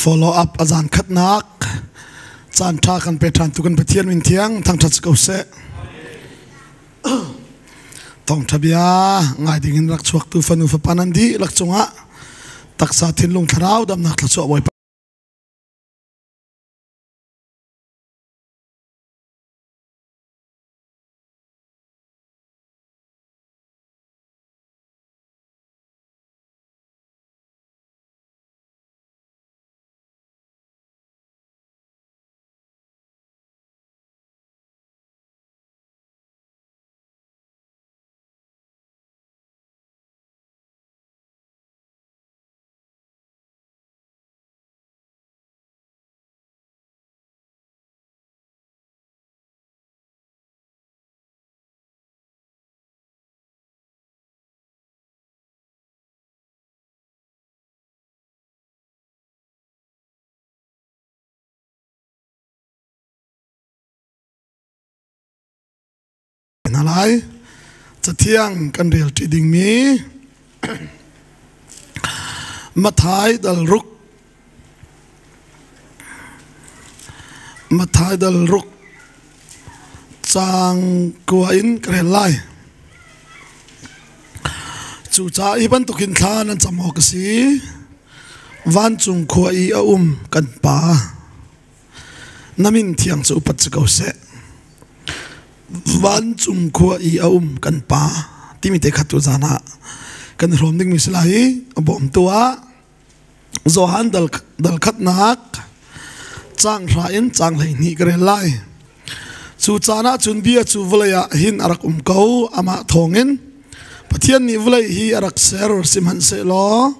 follow up azan khatnak chan tha kan pe than tu kan pathian min thiang thang that ko se tong thabia ngai ding in rak chuak tu fanu fa panandi lak chunga taksa thinlung tharau dam nak thla chu boi nalai chathiang kan real trading mi mathai dal ruk chang khua in krelai chu cha iban tukin khan an chamo ka si Vancung khua I a kan pa namin thiang chu pat chu se Vancung khua I a kan pa timi te khatu zana kan rom ding mislai bom tua zohan dal khat nak chang ra in chang lai ni kre lai chu chana chun bia chu vulaya hin arak ko ama thongin pathian ni vulai hi arak ser simhan se lo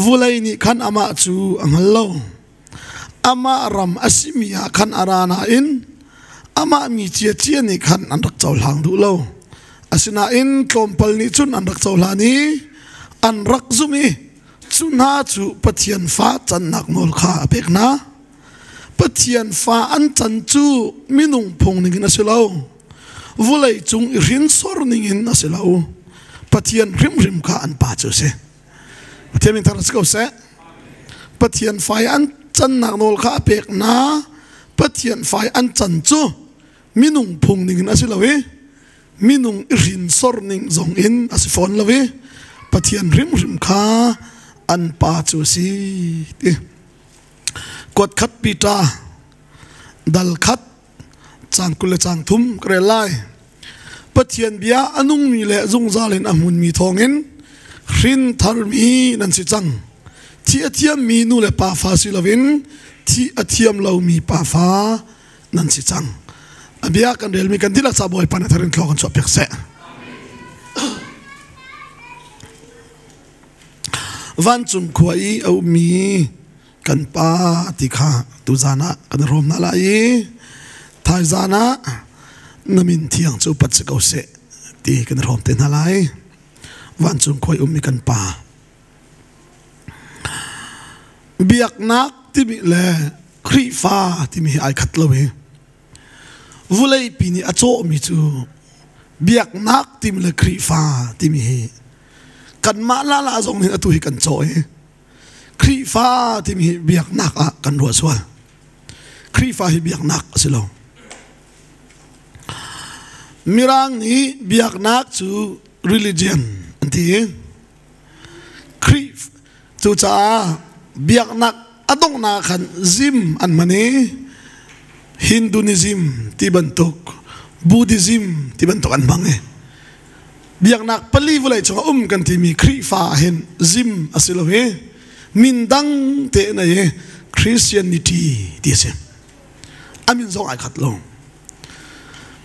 vulai ni khan ama chu angal lo ama ram asimia khan arana in ama mi chia ni khan an rak chaw hlang du lo asina in tlompal ni chun an rak chaw hlani an rak zumi chuna chu pathian fa chan nak nol kha pekna pathian fa an chan chu minung phong ning na selo vulai chung rin sor ning in na selo pathian rim kha an pa chu se pathian min thar sko se pathian fa an chan nak nol kha pekna pathian fa an chan chu minung phung ning na silawi minung rin sor ning zong in asifon lawi pathian rim kha an pa chu si kot khat pita dal khat chang kule chang thum krelai pathian bia anung mi le zung zalin amun mi thongin rin thar mi nan si chang thi athiam mi nu le pa fa silawin thi athiam lo mi pa fa nan si chang abia kan rel mi kan dilak sa boy panatharin thlo kan so pekse Vancung khua I a mi kan pa tikha tu zana kan rom na lai thai zana namin thiang chu pat ko se ti kan rom te na lai Vancung khua I mi kan pa biak nak ti mi le khri fa ti mi ai khat lo we vulai pini acho mi chu biak nak tim le khri fa ti mi he kan ma la zong ni atu hi kan cho e khri fa ti mi biak nak a kan ro swal khri fa hi biak nak silo mirang ni biak nak chu religion anti khri chu cha biak nak adong na khan zim an mani Hinduism ti bantuk Buddhism ti bantuk an bange biak nak pali vulai chunga kan ti mi khri fa hen zim asilohe mindang te na ye Christianity ti se amin zong ai khat lo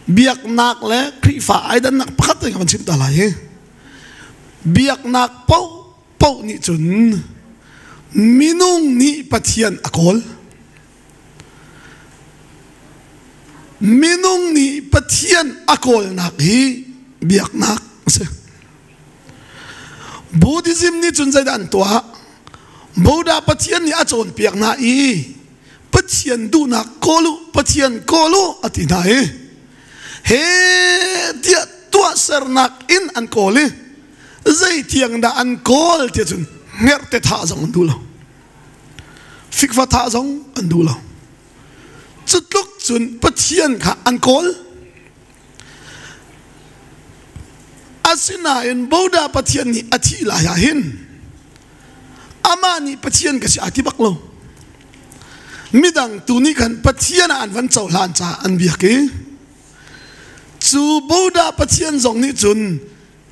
biak nak le khri fa ai dan nak pakhat te kan sim ta la ye biak nak pau ni chun minung ni pathian akol minung ni pathian akol nak hi biak nak se Buddhism ni chun zai dan tua Buddha pathian ni achon piak na I pathian du na kolu pathian kolu atina he dia tua ser nak in an kole zai tiang da an kol te chun nger te tha zong du lo phik phát thả giống anh đủ lâu chút lúc chuẩn bất thiên khả ăn col asina in boda bất thiên ni athi la ya hin amani bất thiên cái gì ati bak lo midang tu ni kan bất thiên an văn châu lan cha an biếc cái chu boda bất thiên giống ni chun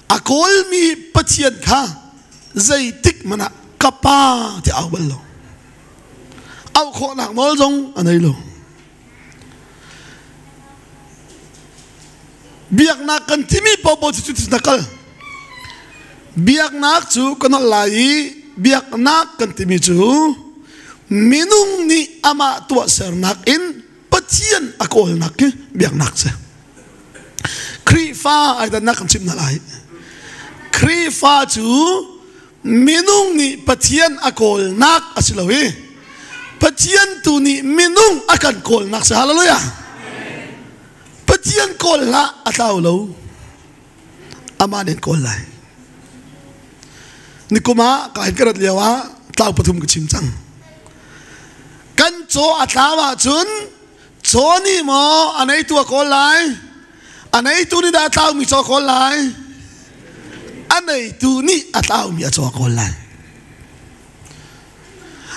a col mi bất thiên kha dây tích mana kapa thì áo bẩn lo áo khó nặng mol giống anh ấy lo biak nak kan timi popo tu nakal biak nak chu kan lai biak nak kan timi chu minung ni ama tua ser nak in pathian akol nak biak nak se kri fa ai da nak kan chim na lai kri fa chu minung ni pathian akol nak asilawi pathian tu ni minung akan kol nak se hallelujah pathian kol la atau lo amanen kol lai nikuma ka hikarat lewa tau pathum ka chimchang kan cho atawa chun choni mo anei tu kol lai anei tu ni da tau mi cho kol lai anei tu ni atau mi cho kol lai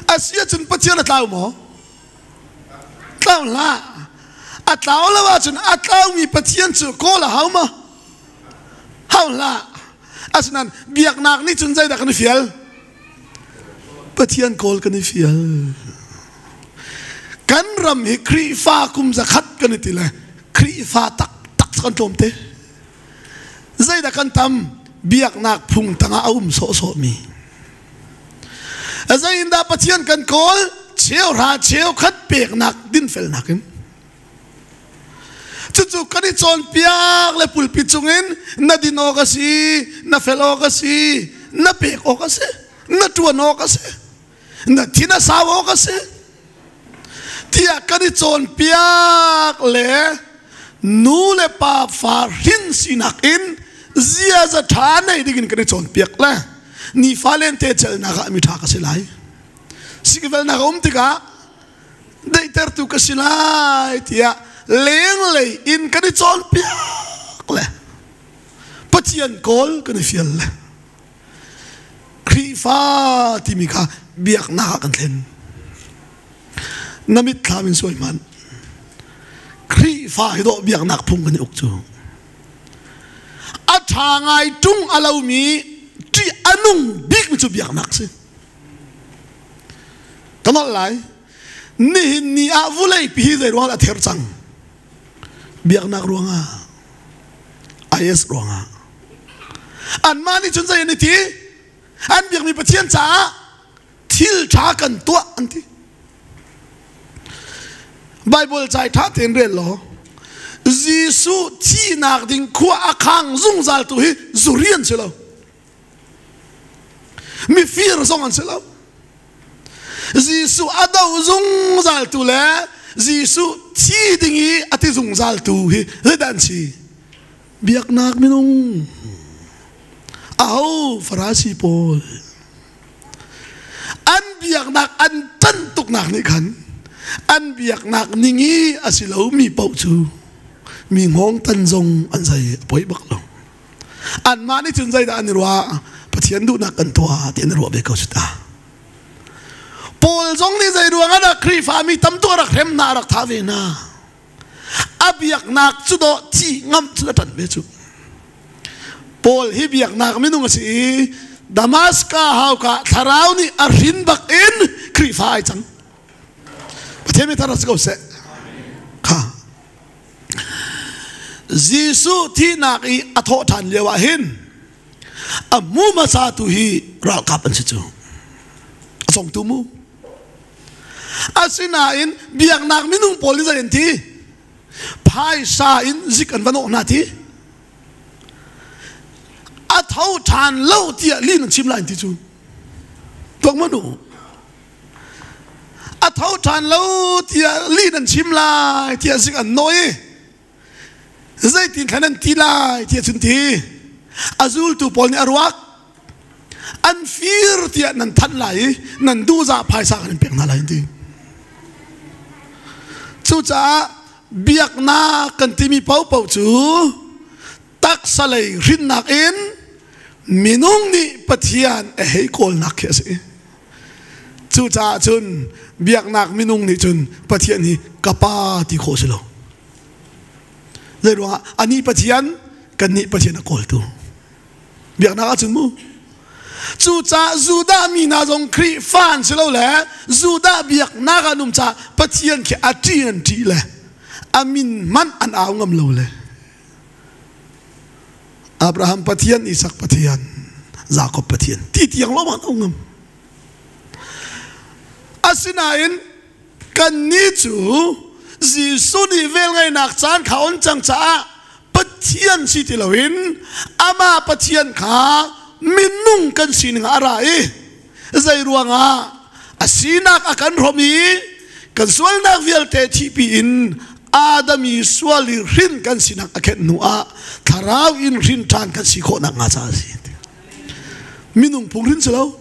asia chun pathian atau mo tau la atau la wa chun atau mi pathian chu ko la hau ma hau la asnan biak nak ni chun zai da kan fial pathian kol kan fial kan ram hi kri fa kum zakhat kan ti la kri fa tak tak kan tom te zai da kan tam biak nak phung tanga so so mi azai inda pathian kan kol cheu ra cheu khat pek nak din fel nakin chu kani chon piak le pulpit chungin na dino kasi na felo kasi na pek o kasi na tuano kasi na tina sawo kasi tia kani chon piak le nu le pa far hin sinakin zia za thane digin kani chon piak la ni falen te chel na ga mi tha kasi lai sikvel na tika dei ter tu kasi lai tia leng lei in kan chon piak le pathian kol kan fial le kri fa timika biak na kan thlen namit thamin soiman kri fa hido biak nak phung kan ok chu a thangai tung alau mi ti anung bik mi chu biak nak se kanol lai ni a vulai pi zai ruang a ther chang biak nak ruanga ayes ruanga an mani chun zai ni ti an biak mi pathian cha thil tha kan tua anti bible chai tha ten re lo jisu thi nak ding khua akhang zung zal tu hi zurian chelo mi fir zong an chelo jisu adau zung zal tu le jisu chi dingi ati zung zal tu hi redan chi biak nak minung au farasi pol an biak nak an tan tuk nak ni khan an biak nak ningi asilo mi pau chu mi ngong tan zong an zai poi bak lo an mani chun zai da an ruwa pathian du nak an tua ti an ruwa be ko chuta Paul zong ni zai ruang ada kri fami tam tu rak hem na rak thawe na abiak nak chu do chi ngam chu tan be chu Paul hi biak nak minung si Damaska hau ka tharau ni arin bak in kri fai chang pathemi taras ko se kha Jisu thi nak I atho than lewa hin amu ma sa tu hi ral kap an chu asong tu mu asina in biak nak minung poli za enti phai sa in zik an vano na ti a thau than lo tia lin chim lai ti chu tok manu a thau than lo tia lin chim lai tia zik an noi zai tin thanan ti lai tia chun ti azul tu pol ni arwak an fear tia nan than lai nan du za phai sa kan pek na lai ti chu cha biak na kan ti mi pau pau chu tak salai rin nak in minung ni pathian e hei kol nak ke se chu cha chun biak nak minung ni chun pathian hi kapa ti kho selo le ro ani pathian kan ni pathian kol tu biak nak chun mu chu cha juda mi na jong khri fan selo le juda biak na ga num cha pathian ke atian ti le amin man an aw ngam lo le Abraham pathian, Isaac pathian, Jacob pathian. Titi yang lama ngam. Asinain kan nicu Jisu ni vel ngai nak chan khaon chang cha pathian si tilawin ama pathian kha minung kan sin arai zai ruanga asinak akan romi kan sual nak vel te thipi in Adami suali rin kan sinak aket nua tharau in rin tan kan sikho nak ngaca si minung pung rin silo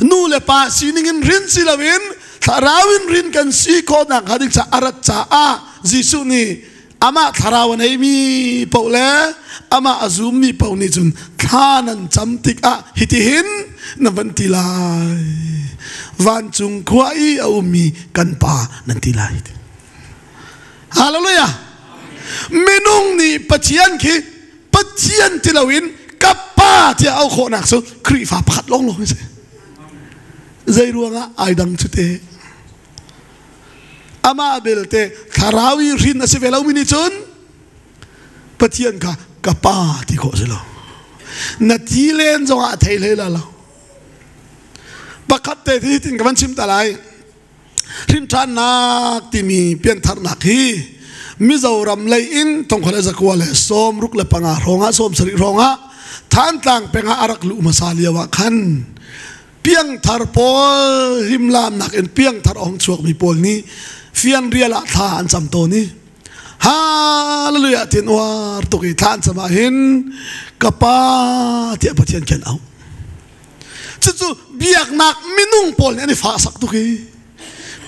nu le pa siningin rin silawin tharau in rin kan sikho nak hadik cha arat cha a Jisu ni ama tharau nei mi paule ama azum mi pau ni chun thanan chamtik a hitihin na vantilai Vancung khua i aumi kan pa nantilai Hallelujah. Minung ni pathian ki pathian tilawin kapa tia au kho nak so kri fa phat long long se zai ruanga ai dang chute ama belte tharawi rin ase velau mini chun pathian ka kapa ti kho se lo na ti len zo a thei le la lo pakhat te thi tin kan chim talai rin than nak ti mi pian thar nak hi Mizoram lay in tong khole zakwale som ruk le panga ronga som sari ronga than tlang penga arak lu masalia wa khan piang thar pol himlam nak en piang thar ong chuak mi pol ni fian riala tha an cham to ni hallelujah tin war to ki than sama hin kapa ti pathian ken au chu biak nak minung pol ni fa sak to ki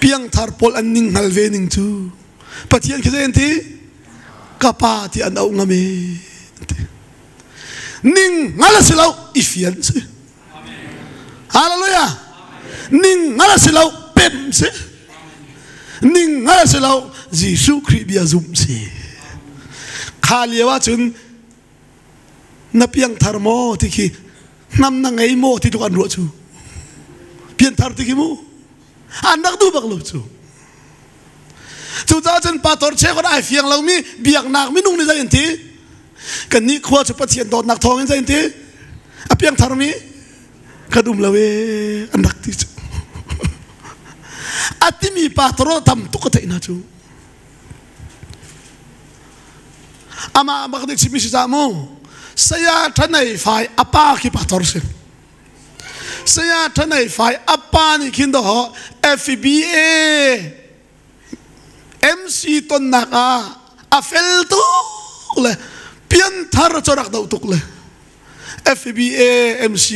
piang thar pol an ning halve ning chu pathian ke enti kapa ti an au ngame ning ngala silau ifian se hallelujah ning ngala silau pem se ning ngala silau Jisu Christ bia zum se khaliwa chun na piang thar mo ti ki nam na ngai mo ti tu kan ro chu pian thar ti ki mo anak tu bak lu chu cha chen pator che ko ai fiang lo mi biak nak mi nung ni zai enti kan ni khwa chu pathian dot nak thong in zai enti a piang thar mi kadum lawe anak ti chu atimi patro tam tu ko tai na chu ama bak dik simi sa mo saya thanai fai apa ki pator se saya thanai fai apa ni kin do FBA MC ton naka afel tu le pian thar chorak dau tuk le FBA MC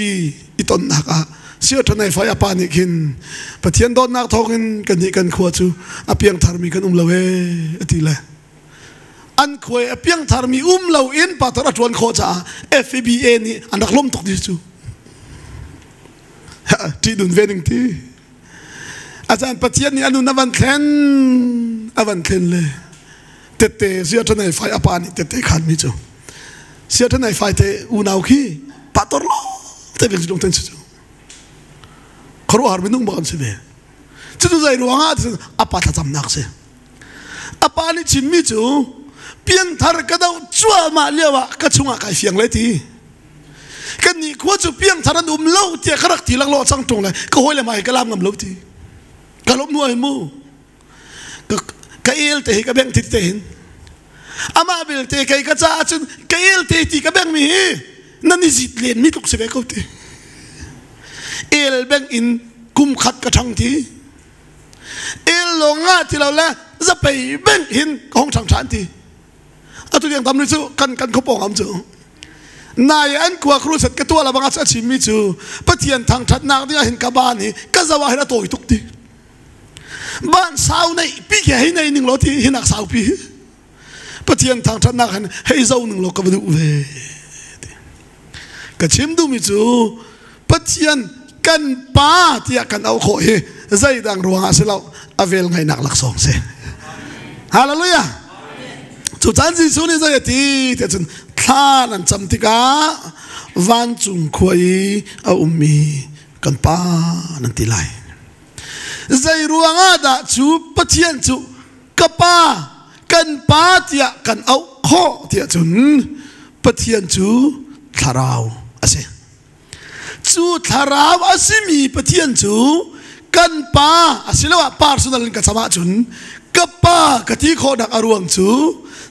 iton naka sia thanai fai apa ni kin pathian don nak thongin kan ni kan khua chu apiang thar mi kan lawe atile an khoi apiang thar mi law in pator atwan kho cha FBA ni anak lom tok di chu ti dun vening ti asan pathian ni anu navan thlen avan thlen le tete sia thanai fai apa ni tete khan mi chu sia thanai fai te unau khi pator lo te vel jong ten chu kharo har minung ban se be chu zai ruanga apa tha cham nak se apa ni chim mi chu pian thar ka dau chua ma lewa ka chunga kai fiang le ti kan ni ko chu piang thar an lo ti kharak ti lang lo chang tung le ko hoi le mai ka lam ngam lo ti ka lop nuai mu ka el te ka beng ti te hin ama bil te kai ka cha chun ka el te ti ka beng mi na ni zit len mi tuk se be ko ti el beng in kum khat ka thang ti el lo nga ti lo la za pai beng hin hong chang chan ti atu yang tam ni chu kan ko pong am chu nai an kwa khru sat ka to la banga cha chimi chu pathian thang that nak dia hin ka ba ni ka zawa hina toi tuk ti ban sau nei pi ke hi nei ning lo ti hinak sau pi pathian thang that nak han hei zo ning lo ka du ve ka chim du mi chu pathian kan pa tia kan au kho he zai dang ruanga se lo avel ngai nak lak song se hallelujah chu chan ji su ni zai ti te chun thlan an cham ti ka Vancung khoi a ummi kan pa nan ti lai zai ruanga da chu pathian chu ka pa kan pa tia kan au kho tia chun pathian chu tharau ase chu tharau asimi pathian chu kan pa asilawa personal ka chama chun ka pa ka ti kho dak aruang chu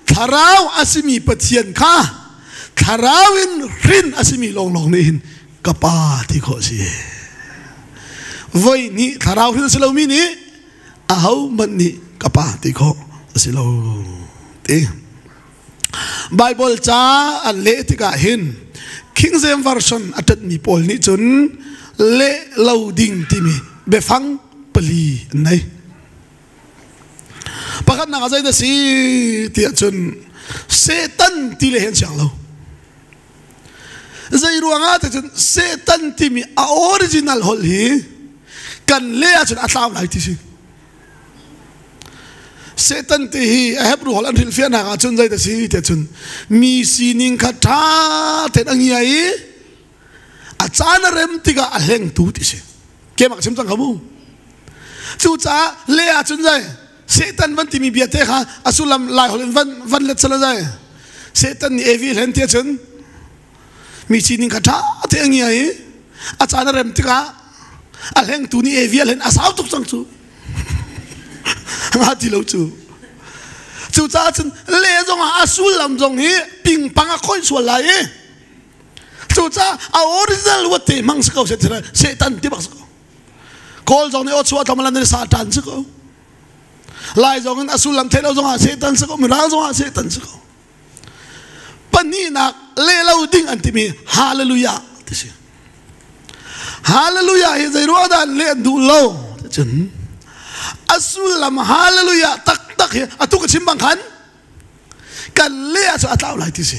tharau asimi pathian kha tharawin rin asimi long long ni hin ka pa ti kho si voi ni tharau rin silo mi ni a hau man ni ka pa ti kho silo ti Bible cha an le ti ka hin King James version atat mi pol ni chun le loading ti mi befang pali nei pakat na kazai da si ti chun Satan ti le hen chang lo zai ruanga ta chun Satan ti mi a original hol hi kan le a chun atlaw lai ti si Satan ti hi a hebru hol an hil fian ha chun zai da si ti chun mi sining kha tha te ang yai a chana rem ti ga a heng tu ti si ke mak chim chang khamu chu cha le a chun zai Satan van ti mi biate kha asulam lai hol van let chala zai Satan ni evil hen ti chun mi sining kha tha te ang yai a chana rem ti ga a heng tu ni evil hen asaw tuk chang chu nga ti lo chu chu cha chun le zong asul lam zong hi ping pang a khoi su lai chu cha a original wat te mang sakau se Satan ti bak sakau kol zong ni o chu ta malan ni Satan sakau lai zong asul lam thelo zong Satan sakau mi ra zong Satan sakau pani na le lo ding an ti mi hallelujah ti si hallelujah hi zai ro dan le du lo chun asulam hallelujah tak tak he atu ka chimbang kan le a atlaw lai ti si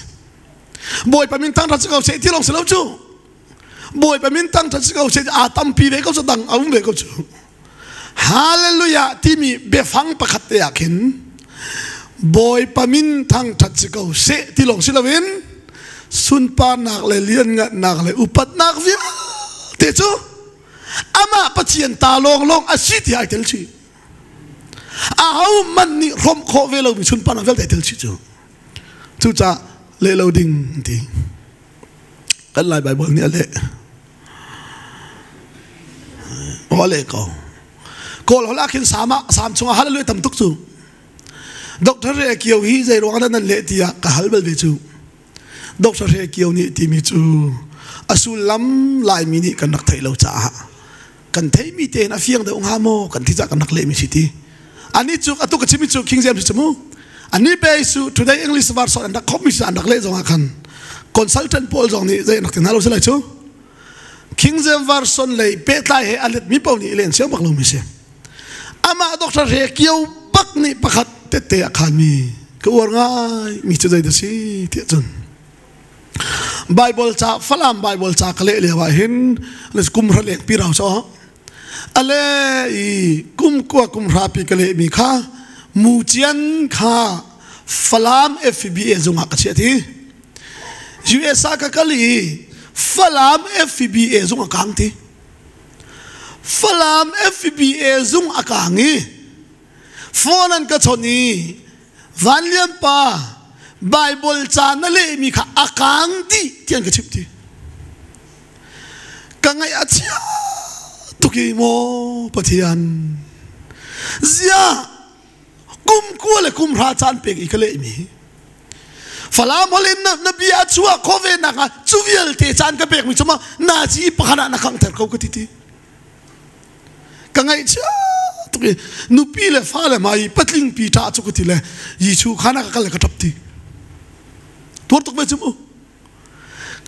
boy pamin tang ra chau se ti long se lo chu boy pamin tang ra chau se a tam pi ve ko so dang a ve ko chu hallelujah ti mi be fang pakhat te akin boy pamin tang ra chau se ti long se lovin sun pa nak le lian nga nak le upat nak vi te chu ama pathian ta long long a si ti ai tel chi a hau man ni rom kho ve lo mi chun pa na vel tel chi chu cha le lo ding ti kan lai Bible ni ale ole ko kol hola kin sama sam chunga hallelujah tam tuk chu doctor re kiau hi zai ro an le ti ya ka hal bel ve chu doctor re kiau ni ti mi chu asul lam lai mi ni kan nak thai lo cha kan thai mi te na fiang de ong ha mo kan thi cha kan nak le mi siti ani chu atu ka chimi chu King James chu ani be su today English version and commission and le zong kan consultant Paul zong ni zai nak tin halo sela chu King James version le pe tai he alet mi pau ni len siang bak lo mi se ama doctor he kiau bak ni pakhat te te akhan mi ko war ngai mi chu zai da si ti chun Bible cha falam Bible cha kale le wa hin les kum ra le pi rao so ale I kum kwa kum ra pi kale mi kha mu chian kha falam FBA zunga ka cheti USA ka kali falam FBA zunga kang ti falam FBA zung akangi fonan ka choni vanliam pa Bible cha na le mi kha akang ti tian ka chip ti kangai achia tuki mo pathian zia kum ko le kum ra chan pe ki kale mi falam holen na bia chua khove na ka chuvial te chan ka pe mi chuma na chi pakhana na khang thar ko ti ti kangai cha tuki nu pi le fa le mai patling pi ta chu ko ti le yi chu khana ka kal ka tap ti tur tuk be chumu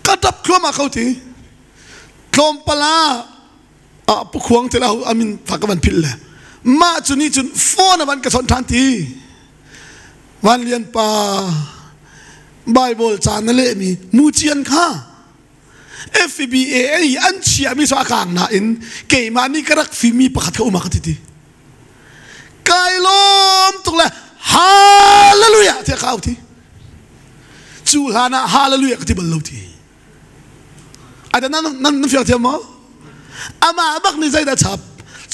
กระดับครัวมาเขาทีคลอมปลาผู้ควงที่เราอามินฝากกันพิลเลยมาจุนี้จุนโฟนวันกระสนทันทีวันเรียนป่าไบเบิลจานนั่นเลยมีมูเจียนค่ะ FBA อันเชียมีสวากางน่ะอินเกย์มานี่กระดักฟิมีประคัดเขาอุมาคัดทีไกลมตุกเลยฮาเลลูยาเที่ยเขาทีจูลานะฮาเลลูยาที่บรรลุทีอาจจะนั่นฟิลเทียมมั้งอามาบักนี่ใจได้ชับ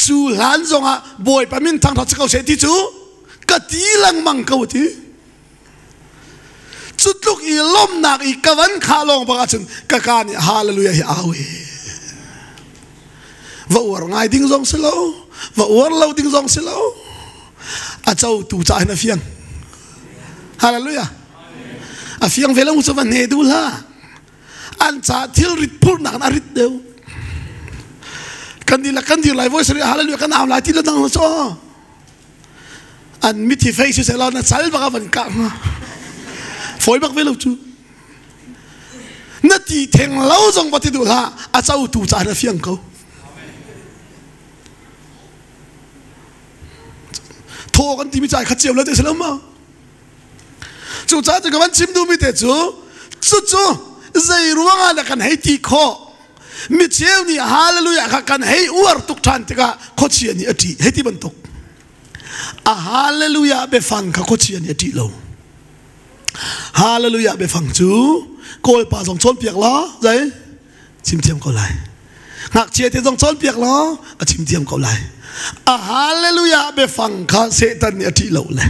จูลานจงอ่ะบอยปามินทางทัศเขาเสียที่จูกะตีลังมังเขาทีจุดลูกอีล้มหนักอีกวันขาลงประกาศกะการฮาเลลูยาเอาเอว่าอวดง่ายดิ้งจงสิโลว่าอวดเราดิ้งจงสิโลอาเจ้าตู่ใจนะเฟียงฮาเลลูยาอาเฟียงเวลามุสวันเฮดูละอันจ่าทิลริดพูดหนักนาริดเดียวกันดีละกันดีไลฟ์วอยซ์ฮาเลลูยากันเอาหลายที่เราตั้งหัวซ้ออันมิติเฟซเสร็จแล้วนะสัลบักวันกังฝอยบักเวลาจูนาทีเทงเล่าจงปฏิดูละอาเจ้าตู่ใจนะเฟียงเขาโทรกันที่ไม่ใจขัดเจียวแล้วเดี๋ยวเสร็จแล้วมั้งจู่จ้าจะกับวันชิมดูไม่เด็ดจู่ใจรู้ว่าอะไรกันให้ตีข้อมิเชลนี่ฮาเลลูยากันให้อวดทุกท่านที่ก็โคเชียนี่อดีให้ที่บรรทุกฮาเลลูยาไปฟังเขาโคเชียนี่อดีเราฮาเลลูยาไปฟังจู่โกยป่าสองชนเปียกล้อใจชิมเทียมเขาไหลหักเชียที่สองชนเปียกล้อชิมเทียมเขาไหลฮาเลลูยาไปฟังข้าเสตันนี่อดีเราเลย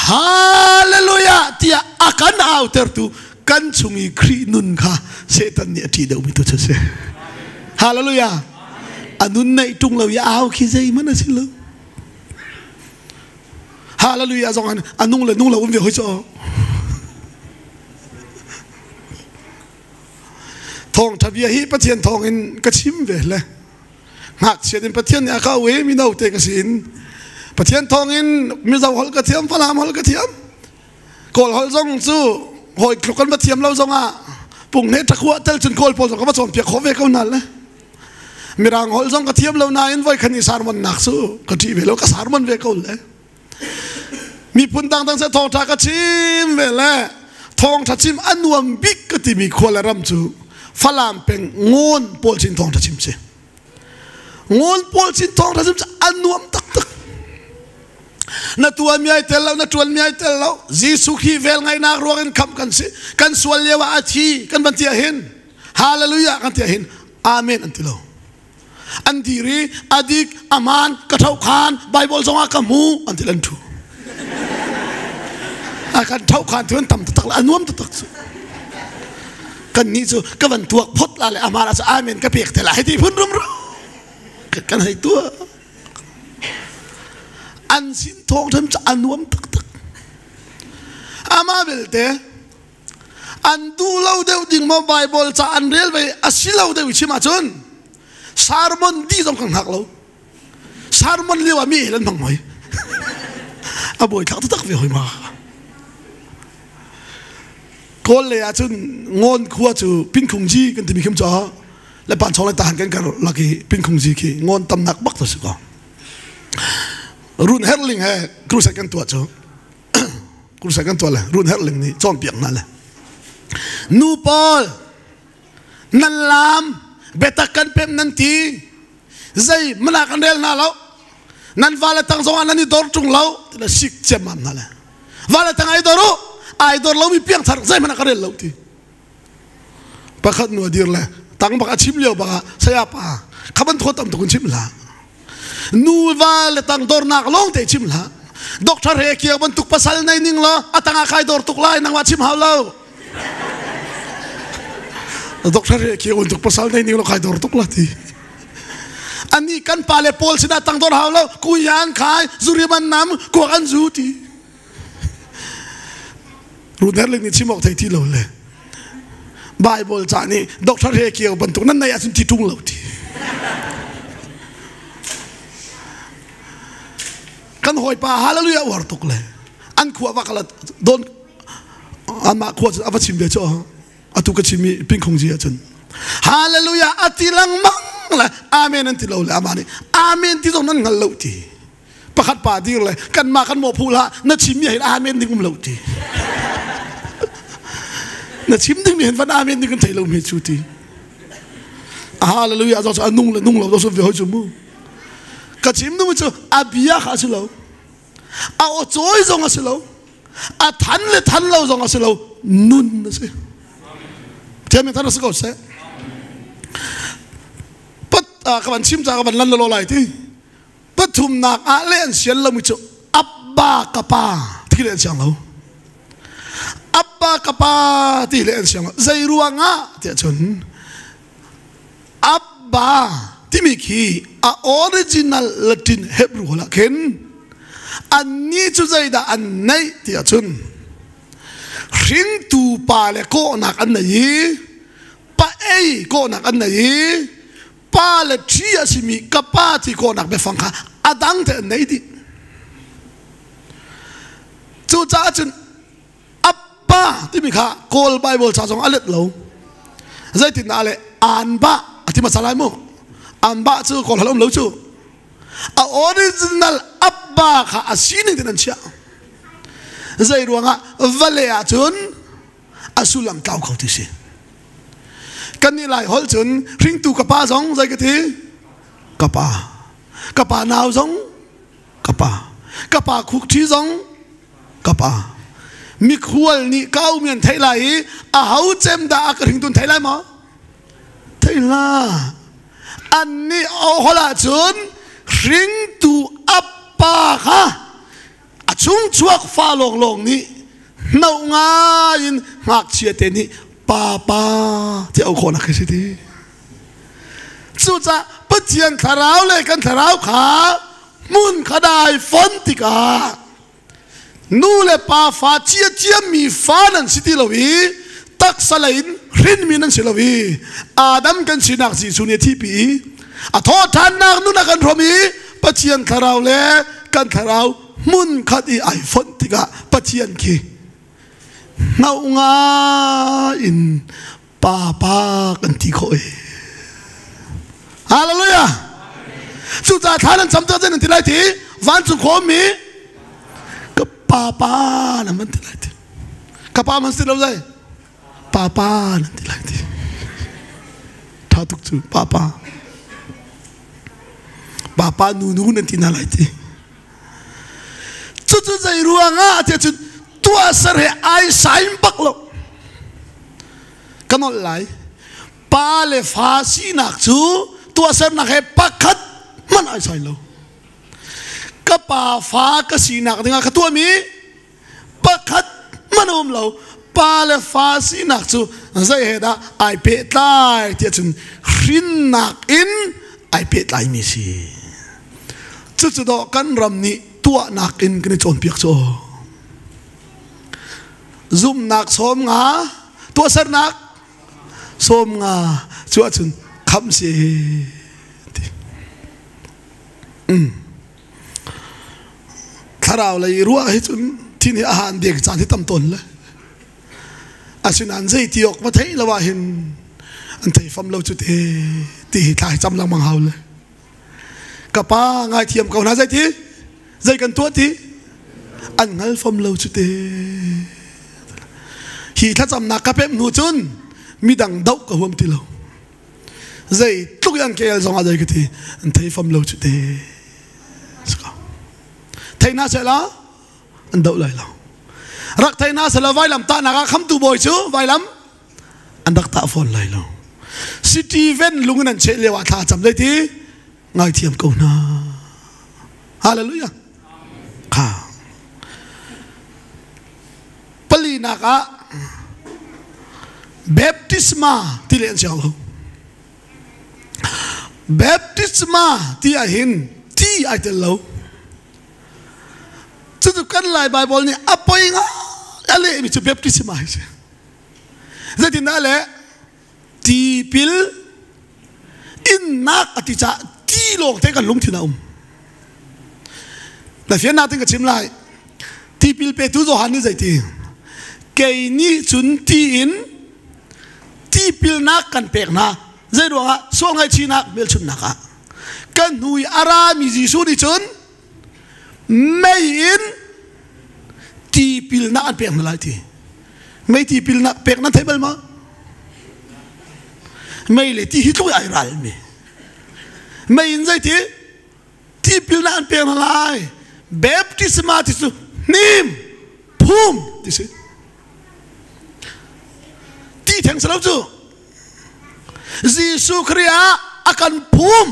ฮาเลลูยาที่อาการเอาเตอร์ตูกันชุงอีครีนุนค่ะเสตันเนี่ยที่เดียวมีตัวเชื่อฮาเลลูยาอันนุนในตุงเราอย่าเอาขี้ใจมันนะสิลูกฮาเลลูยาสองอันนุ่งเลยนุ่งเราอุ้มเวียหัวจ่อทองทับยาฮีปะเทียนทองเอ็นกระชิมเวเลยหักเสียดินปะเทียนเนี่ยเข้าเวมีนาเตกสินปะเทียนทองเอ็นมีเจ้าหอลกระเทียมฝรั่งหอลกระเทียมโกลหอลซ่งสู้หอยคลุกกันมาเทียมเราจงอ่ะปุ่งเนตะขวดเตลจนโกลปนสองก็มาส่งเปียกขอเวเขานั่นเลยมีรางหอยจงกระเทียมเรานายไว้คันนี้สารมันหนักสู้กระที่เวลาก็สารมันเวเขาเลยมีพุ่นดังตั้งแต่ทองทากระชิมเวลาทองทัชิมอันวมบิ๊กก็ที่มีควละรำจูฝรั่งเป็นงอนโพลชินทองทัชิมเสียงอนโพลชินทองทัชิมอันวมตักนัตัวมีไอเตลแล้วนัตัวมีไอเตลแล้วจีสุขีเวลไงนักรัวกันคำกันสิกันสวลเยวอาชีกันบันเทียเห็นฮาเลลูยากันเทียเห็นอาเมนอันที่เราอันดีรีอดีกอามานกระเท่าคานไบเบิลสองอากามูอันที่ลันทูอาการเท่าคานที่มันต่ำตักละอันวมตักกันนี้จูก็วันตัวพดละเลยอามานอาจจะอาเมนก็เปียกแต่ละให้ที่พื้นรุ่มกันให้ตัวอันสินทองทำจะอันวมตักอามาเบลเตอันดูเราเดียวดิ่งมาไบเบิลจะอันเรียลไปอาศิเราเดียวชิมาจนสารมันดีสำคัญหักเราสารมันเรียกว่ามีเล่นบังไหมอาบอยทักตักเวียหอยมาคนเลยอาจจะงอนขวดจูปิ้งคงจีกันที่มีเข้มจ่อและปานชองเลยต่างกันกันลักกี้ปิ้งคงจีขี้งอนตำหนักบักตัวสุกรุ่นเฮร์ลิงเฮครูใส่กันตัวจ้ะครูใส่กันตัวเลยรุ่นเฮร์ลิงนี่จ้องเปียกนั่นแหละนูปอลนั่นลามเบตักกันเป็นนันทีใจมันอากันเดลน่าแล้วนั่นวาเลตังสองอันนั้นนี่ดอร์จุงเราแต่สิกเจ็บมันนั่นแหละวาเลตังไอดอร์เรามีเพียงทารใจมันอากันเดลเราทีประคัดนัวดีเลยตั้งบักอาชิมเลี้ยวบักเสียป่าขับมันทวดตั้มตุนชิมละนูวาเลตังดอร์นักลงเตชิมละด็อกเตอร์เฮเกียบันตุกภาษาในนิ่งละอัตังอาคายดอร์ตุกไลนังว่าชิมหาเราด็อกเตอร์เฮเกียบันตุกภาษาในนิ่งละคายดอร์ตุกไลทีอันนี้กันปาเลโพลสินะตังดอร์หาเรากุยานขายจุริมันน้ำกวกันจูทีรู้แน่เลยนี่ชิมออกไทยที่เราเลยไบเบิลจานี่ด็อกเตอร์เฮเกียบันตุกนั่นในอาสุนที่ทุ่งเราทีกันหอยปลาฮาเลลูยาวัดตกเลยอันขวบว่ากันละโดนอันมาขวบจะเอาไปชิมเดี๋ยวจ้ะ atu ka chimi ping khong ji achun hallelujah atilang mang la amen an ti lo la amani amen ti zong nan ngal lo ti pakhat pa dir le kan ma kan mo phula na chimi hi amen ding um lo ti na chim ding mi hen van amen ding kan thai lo mi chu ti hallelujah zo nung lo zo ve ho chu mu ka chim nu chu abia kha chu lo a o choi zong a chu lo a than lo zong a chu lo nun na se thế mình thấy nó sẽ có sẽ bất các bạn chim cha các bạn lăn lộn lại thì bất thùng nạc lên xiên lâu một chỗ abba kapa thì lên xiang lâu abba kapa thì lên xiang lâu dây ruang thì chun abba thì mình khi original Latin Hebrew là khen anh ni chú dây đã anh này thì chun riêng tu pa le ko nak an nei pa ei ko nak an nei pa le tria simi kapa ti ko nak be phang kha adang te nei di chu cha chun appa ti mi kha kol bible cha jong alet lo zai tin ale an ba ati ma salai mo an ba chu kol halom lo chu a original abba kha asini tin an chia zai ruanga valea chun asulam tau khau ti se kan ni lai hol chun ring tu kapa jong zai ke thi kapa naw jong kapa khuk thi jong kapa mi khual ni kau mian thai lai a hau chem da ak ring tun thai lai ma thai la an ni o hola chun ring tu appa kha chung chuak pha long ni nau nga in ngak chia te ni papa ti au khona ke ti chu cha patian tharau le kan tharau kha mun khadai fon ti ka nu le pa fa chia mi fa nan siti lowi tak salain rin mi nan silowi adam kan sinak si sunia thi pi a tho than nak nu na kan romi patian tharau le kan tharau mun khát i iPhone tiga patian ki ngau nga in papa kan ti khoi hallelujah chu cha thanan chamta chen ti lai thi Vancung kho mi ka papa na man ti lai thi ka pa man si lo zai papa na ti lai thi tha tuk chu papa nu nan ti na lai thi chú dây ruang thì chú tua sar he ai sai bắc lo cái lại pa le pha si nak chú tua sar nak he pakhat man ai sai lo ka pa pha ka si nak dinga ka tua mi pakhat man lo pa le pha si nak chú dây he da ai pe tai thì chú rin nak in ai pe tai mi si chú đó kan ram ni tua nak in kini chon piak cho zoom nak som nga tua sar nak som nga chu chun kham si tharau lai ruwa hi chun thin hi ahan dek chan hi tam ton la asin an zai tiok ma thei lawa hin an thei fam lo chu te ti thai cham lang mang haul la kapa ngai thiam kau na zai ti dây cần tuốt thì anh ngal phong lâu chút thế khi thắt chậm nạc cáp em nụ chun mi đằng đậu cả hôm thì lâu dây lúc anh kêu xong ở đây cái thì anh thấy phong lâu chút thế thấy na sẽ là anh đậu lại lâu rắc thấy na sẽ là vai làm ta nạc khăm tu bồi chứ vai lắm anh đắc tạ phone lại lâu Steven lung anh chạy leo thả chậm đây thì ngài thiam câu na hallelujah ka palina ka baptisma ti len chalo baptisma ti a hin ti a tel lo chu kan lai bible ni apoi nga ale mi chu baptisma hi se zatin ale ti pil in nak ati cha ti lok te kan lung thina là phía nào tiếng chim lại thì pil pe tu zo han ni zai ti ke ni chun ti in ti pil nak kan pek na zai ruanga so ngai chi nak mel chun naka kan hui ara mi jisu ni chun mai in ti pil na an pek na lai ti mai ti pil na pek na thebel ma mai le ti hitlu ai ral me mai in zai ti pil na an pek na lai baptisma ti su nim phum ti se ti thang salau chu Jisu Kria akan phum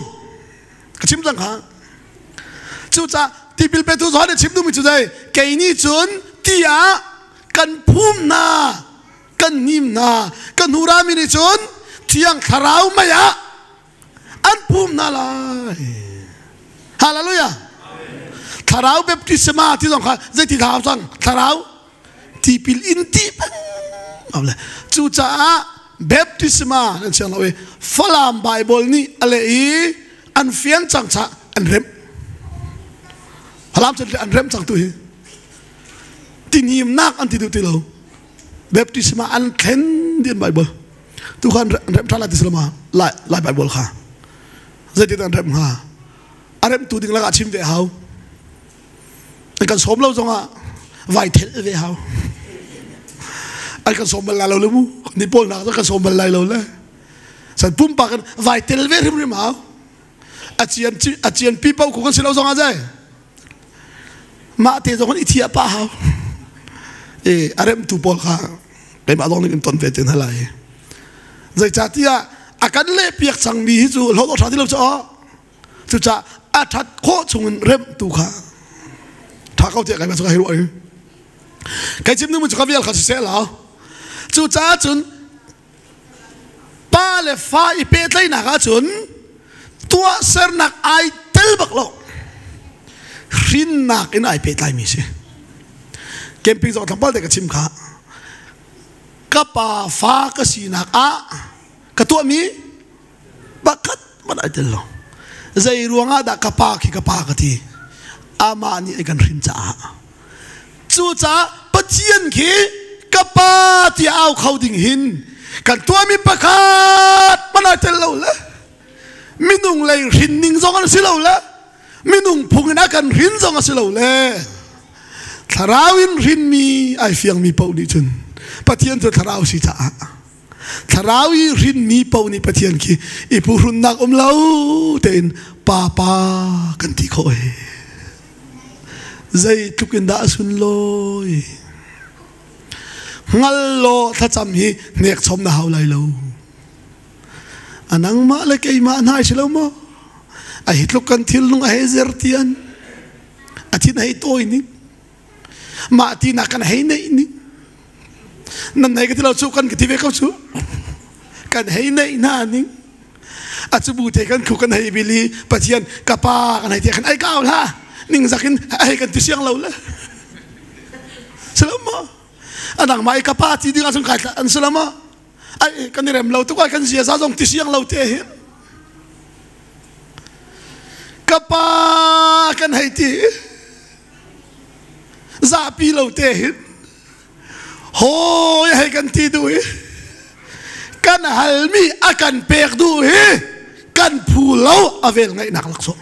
kachim jang ha chu cha ti pil pe tu zo de chim du mi chu dai ke ni chun tia kan phum na kan nim na kan hura mi ni chun thiang tharau ma ya an phum na lai hallelujah tharau baptisma ti jong kha zai ti thau sang tharau ti pil in ti amle chu cha baptisma nan chang lawe falam bible ni ale i an fian chang cha an rem halam chen an rem chang tu hi tinim nak an ti du ti lo baptisma an khen din bible tu khan rem thala ti selama lai bible kha zai ti an rem ha arem tu ding la ka chim ve hau kan som lo zonga vai thel ve hau ai kan som la lo lu mu ni pol na kan som la lo le san pum pa kan vai tel ve rim rim hau achian people ku kan silo zonga jai ma te zonga ithia pa hau arem tu pol kha pe ma dong ni ton ve ten halai zai chatia akan le piak chang mi hi chu lo lo tha ti lo cho chu cha a that kho chung rem tu kha tha kau te kai ma cha hi ro ai kai chim nu mu cha vial kha se la chu cha chun pa le fa I pe tlai na ka chun tua ser nak ai tel bak lo rin nak in ai pe tlai mi se camping zo thambal de ka chim kha ka pa fa ka si nak a ka tu mi bakat man ai tel lo zai ruanga da ka pa ka ti ama ni ai kan rin cha chu cha pathian khi kapa ti au khawding hin kan tua mi pakhat mana tel lo la minung lei rin ning zong an si lo la minung phung na kan rin zong a si lo le tharawin rin mi ai fiang mi pau ni chun pathian to tharaw si cha tharawi rin mi pau ni pathian ki ipu run nak lo ten papa kan ti khoi zai tukin da sun loi ngal lo tha cham hi nek chom na haulai lo anang ma le ke ma nai chilo mo a hitluk kan thil nung a hezer tian a thin hei toi ni ma ti na kan hei nei ni nan nei ka tilo chu kan ki ti ve ka chu kan hei nei na ni a chu bu te kan khu kan hei bili pathian ka pa kan hei ti kan ai kaul ha ning zakin ai kan ti siang lo la selama anang mai kapati ding asung kai an selama ai kan rem lo tu kai kan sia sa jong ti siang lo te hin kapa kan hai ti za pi lo te hin ho hai kan ti du kan halmi akan pek du hi kan phulo avel ngai nak lak song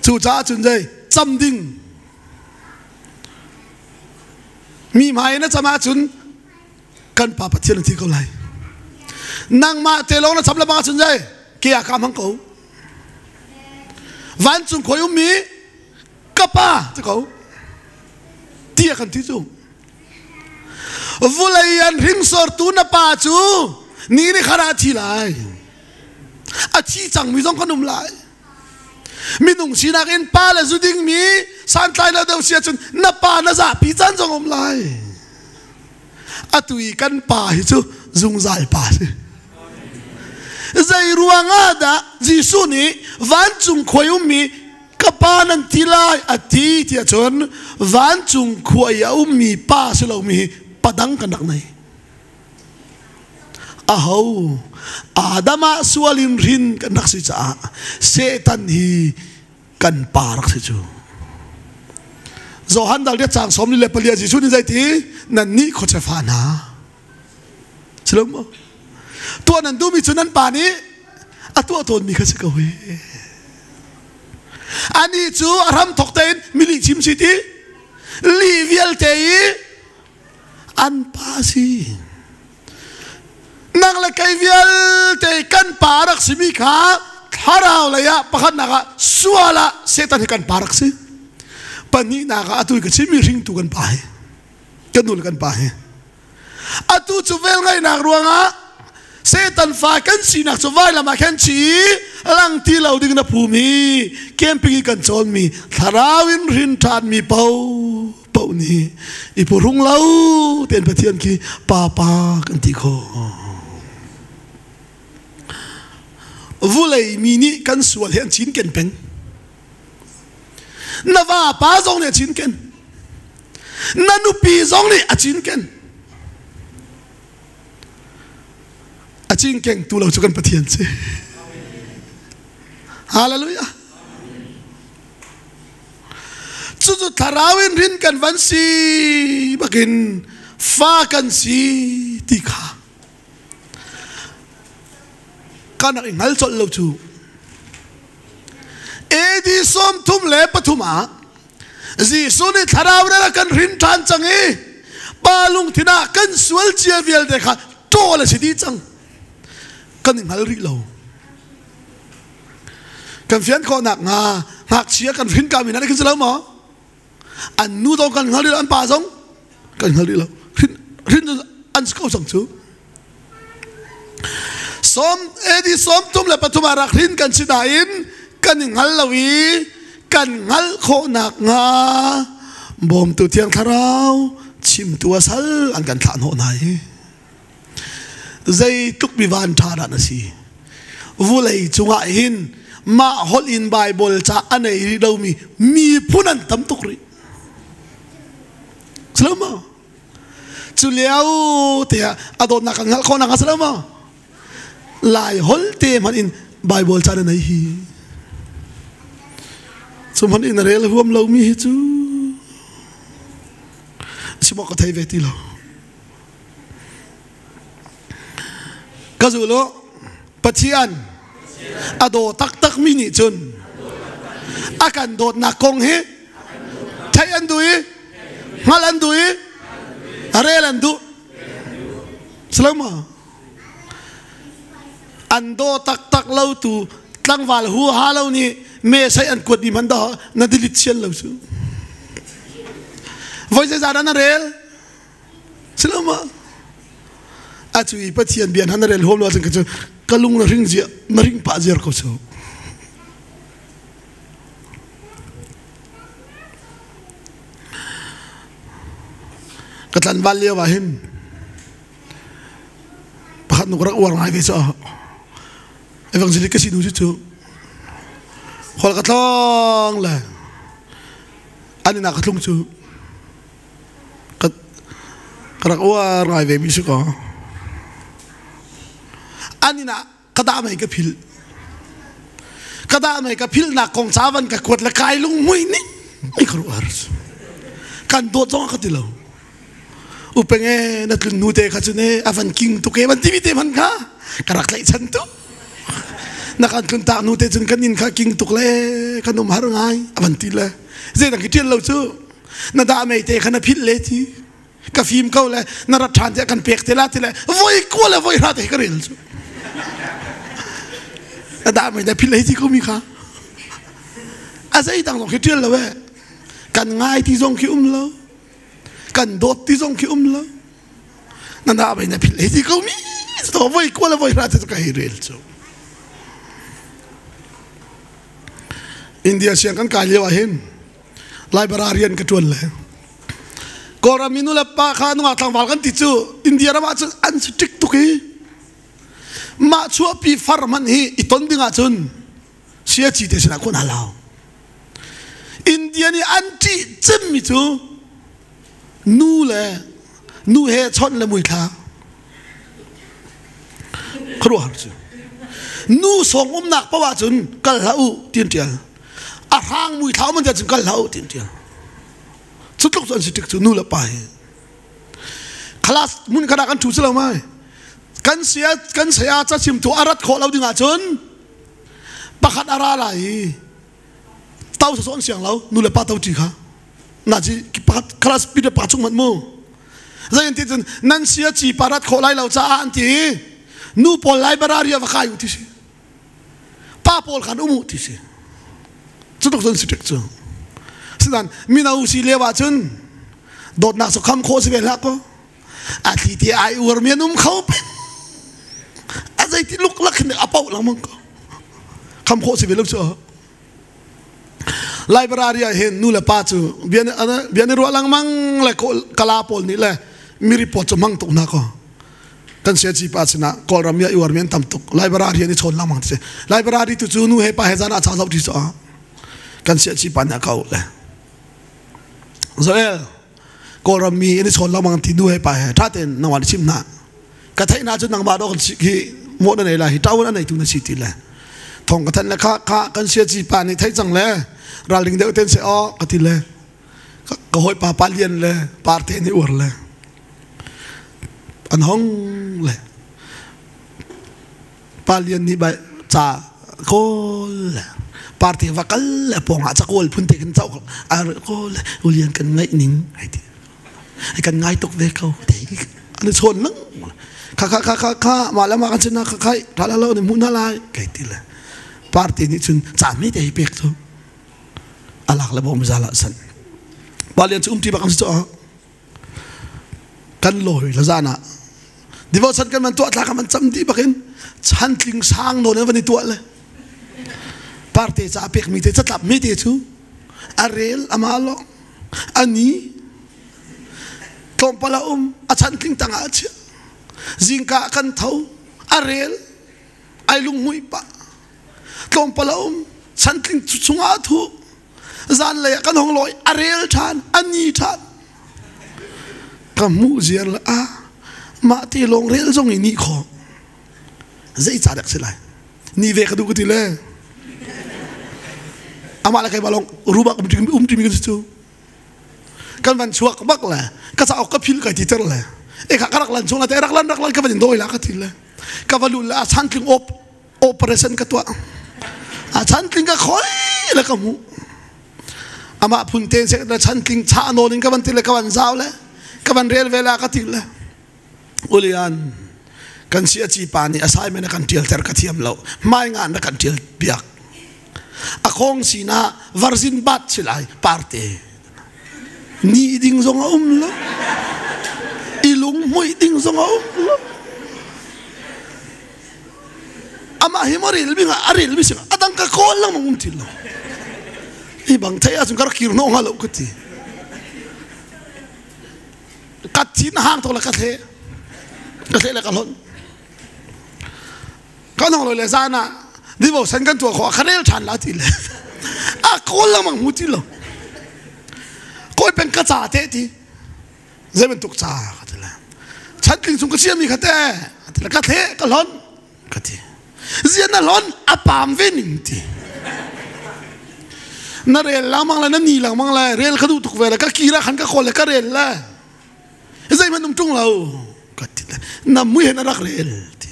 chu cha chun dai cham ding mi mai na chama chun kan pa pathian ti ko lai nang ma te lo na cham la ba chun dai ke a kam hang ko Vancung khoi mi kapa te ko ti kan ti chu vulaian rim sor tu na pa chu ni ni khara thi lai a chi chang mi jong kanum lai minung sinak in pa la zuding mi san tlai la deu sia chun na pa na za pi chan jong om lai atui kan pa hi chu zung zal pa zai ruanga da Jisu ni Vancung khoi mi kapa nan tilai ati ti chon Vancung khoi mi pa silo mi padang kanak nai aho adama sualin rin kanak si cha setan hi kan parak si chu zo han dal dia chang som ni le palia ji su ni zai ti nan ni kho che fa na silom mo to nan du mi chu nan pa ni atu ton mi kha se ka we ani chu aram thok ten mili chim si ti li vial te an pa si nang la kai vial te kan parak simi kha harau la ya pakhat na ka suala setan kan parak si pani na ka atu ka simi ring tu kan pa he kanul kan pa he atu chu vel ngai nak ruanga setan fa kan sinak chu vai lama kan chi lang ti lo ding na phumi camping kan chon mi tharawin rin than mi pau pau ni ipurung lau ten pathian ki pa kan ti kho vulei mini kan sual hen chin ken peng nawa pa zong ne chin ken nanu pi zong ne a chin ken a chin ken tu lo chu kan pathian se hallelujah chu chu tharawin rin kan van si bakin fa kan si ti kha kan ang ingal chol lo chu edi som thum le pathuma ji suni tharawra kan rin than changi palung thina kan sual chia vial dekha to la si di chang kan ingal ri lo kan fian ko nak nga hak chia kan rin ka mi na kan selo mo an nu do kan ngal ri an pa song kan ngal ri lo rin an sko sang chu som edi som tum le pathuma rakhin kan sidain kan ngal lawi kan ngal kho nak nga bom tu tiang tharau chim tu asal an kan than ho nai zai tuk bi van tha na si vulei chunga hin ma hol in bible cha anei do mi phunan tam tuk ri selama chu liao te adon na kan ngal kho na selama lai hol te man in bible cha na hi so man in rel huam lo mi hi chu simo ko thai ve ti lo kazulo pathian ado tak tak mini chun akan dot na kong he thai an dui ngal an dui rel an du selama ando tak tak lo tu tlang wal hu ha lo ni me sai an kut ni man da na dilit chen lo su voi se zara na rel selama achui pathian bian han rel hom lo sang ka kalung na ring zia na ring pa zer ko so katlan valya wa hin pakhat nu rak war ngai ve so evangelic kasi nu chu khol ka thong la ani na ka thlung chu kat karak war ngai ve mi su ko ani na kada mai ka phil na kong chawan ka khot la kai lung mui ni ai khru ar kan do chong ka tilo upenge na tlun nu te kha chu ne avan king tu ke ban ti te man ka karak lai chan tu na kan tlun ta nu te chun kan in kha king tu le kanum har ngai avan ti le ze na ki tiel lo chu na da mai te khana phil le ti ka phim ko le na ra than te kan pek te la voi ko le voi ra te ka rel chu da mai da phil le ti ko mi kha a sei tang lo ki tiel lo we kan ngai ti zong ki lo kan dot ti zong ki lo na da mai da phil le ti ko mi to voi ko le voi ra te ka rel chu India siang kan kali wahin librarian ketuan le kora minula pa kha nu atang wal kan ti chu India ra ma chu an strict tu ki ma chu pi farman hi iton dinga chun sia chi te sina kon halau India ni anti chem mi chu nu he chon le mui tha khru har chu nu song nak pa wa chun kal lau tin tial a hang mui thau man ja chun kal lau tin tial chút lúc rồi sự nu là bài class muốn cái kan thu selo mai kan sia cha chim thu arat kho lo dinga chun pakhat ara lai tao sa son siang lo nu le pa tao chi kha na ji pakhat class pi de pa chung mat mo zain ti nan sia chi parat kho lai lo cha an ti nu pol library va khai ti si pa pol khan umu ti si chút lúc rồi sự chu sidan minau si lewa chun dot na so kham kho se la ko a ti ti ai ur mianum khau pe a zai ti luk lak ne apau lang mong ko kham kho se veluk cho library hen nu la pa chu bian ro lang mang le ko kala pol ni le mi report cho mang to na ko kan se chi pa china kol ram ya ur mian tam tuk library ni chon lang mang se library tu chu nu he pa he jana cha sau ti so kan se chi pa na kau le Zoel kol ram mi ni chon lang mang ti nu he pa he tha ten na wan chim na ka thai na chu nang ba do ki mo na nei la hi taw na nei tu na si ti le thong ka than la kha kan se chi pa ni thai chang le raling de ten se o ka ti le ka hoi pa pa lien le par te ni ur le an hong le pa lien ni ba cha kol le par te va kal le pong a cha kol phun te kan chau a kol ulien kan ngai ning ai ti ai kan ngai tok ve ko te an chon nang kha ma la ma kan china kha khai tha la lo ni mun lai kai ti le par te ni chun cha mi te pek tho alak le bom zala san balian chum ti ba kam cho kan loi la zana devotion kan man to atla kan man cham ti ba kin chan tling sang no ne van tu le parte cha pek mi te chatap mi te chu arel amalo ani tom pala a chan tling tanga cha zingka kan thau arel ai lung hui pa tom pala chan tling chunga thu zan le kan hong loi arel than ani than kamu ziar la a ma ti long rel zong ni kho zai cha dak selai ni ve ka du ku ti le ama la kai balong rubak ti mi chu kan van chuak bak la ka sa ka phil ka ti ter la e ka karak lan chung la te rak lan ka van doi la ka ti le ka valu la chan tling operation ka to a chan tling ka khoi la ka mu ama phun ten se da chan tling cha no ning ka ban ti le ka van zau le ka van rel vela ka ti le ulian kan sia chi pa ni assignment kan tiel ter ka thiam lo mai nga na kan tiel biak akong sina varzin bat silai parte ni ding zong lo ilung moi ding zong lo ama himoril binga aril bising adang ka kol lang mong til lo ibang thaya chung kar kir no ngalo kuti kat chin hang to la ka the la kalon kanong lo le sana dibo san kan to kho kharel than la ti le a kol lang mang muti lo koi pen ka cha te ti zemen tuk cha ka la chan king chung ka siam mi khate la ka the kalon ka ti zian na lon apam vening ti na rel la mang la na ni lang mang la rel khadu tuk ve la ka kira khan ka khol ka rel la zai man num chung lao ka ti na mu he na rak rel ti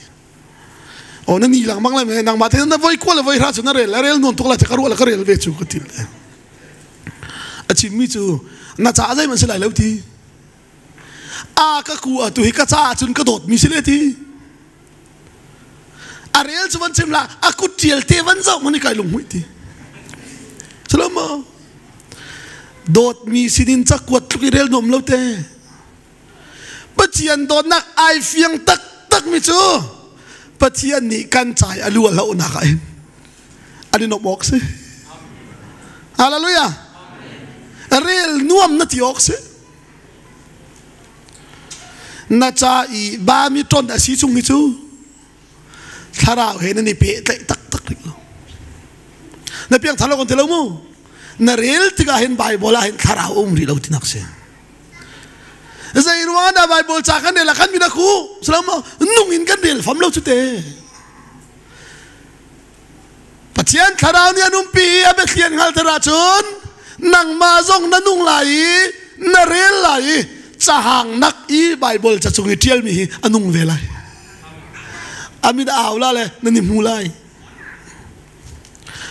o na ni lang mang la me nang ma the na voi ko la voi ra chu na rel non tuk la ka ru la ka rel ve chu ka ti a chi mi chu na cha zai man se lai lo ti a ka ku a tu hi ka cha chun ka dot mi se le ti a rel chu van chim la a ku tiel te van zo mani kai lung hui ti Salama dot mi sidin cha kwat lu rel nom lo te pachian dot nak ai fiang tak mi chu pachian ni kan chai alu lo na ka en ani no box hallelujah rel nuam na ti ox na cha i ba mi ton da si chung ni chu tharao he na ni pe tak lo na piang thalo kon telo mo na rel tiga hen bible hen tharao ri lo tinak se zai ruana bible cha kan la kan mi na khu salama nung in kan del fam lo chu te pathian tharao ni anum pi abethian ngal thara chun nang ma zong na nung lai na rel lai chahang nak I Bible cha chungi tial mi anung velai amit awla le nani mulai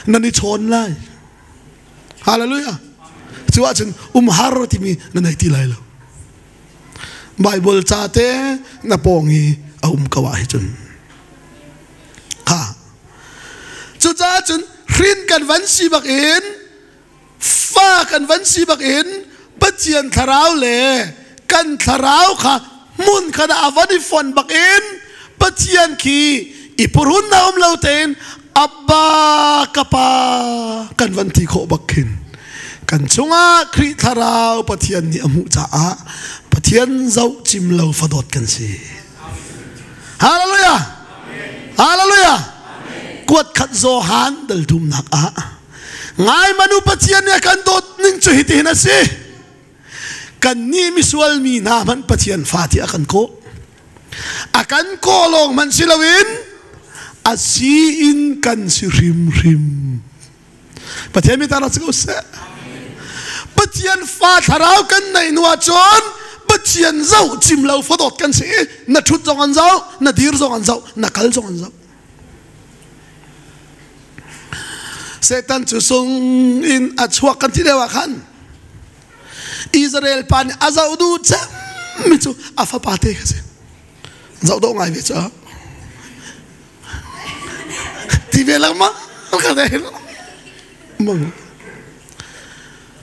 nani chon lai hallelujah chuwa chen har ti mi nanai ti lai lo Bible cha te na pongi kawa hi chun ha chu cha chun rin kan van si bak in fa kan van si bak in pathian tharau le kan tharau kha mun khada avani fon bak in pathian ki ipurun na lo ten abba kapa kan van ti kho bakin kan chunga khri tharau pathian ni amu cha a pathian zau chim lo fadot kan si hallelujah hallelujah kuat khat zo han dal dum nak a ngai manu pathian ne kan dot ning chu hiti na si kan ni misual mi na man pathian fati akan ko long man silawin asi in kan si rim pathian mi taras ko se pathian fa tharau kan nei nuwa chon pathian zau chim lo fodot kan si na thut zong an zau na dir zong an zau na kal zong an zau Setan chu sung in achwa kan ti dewa khan Israel pan azau du cha mi chu afa pate ka se zau do ngai ve cha ti ve la ma ka de mong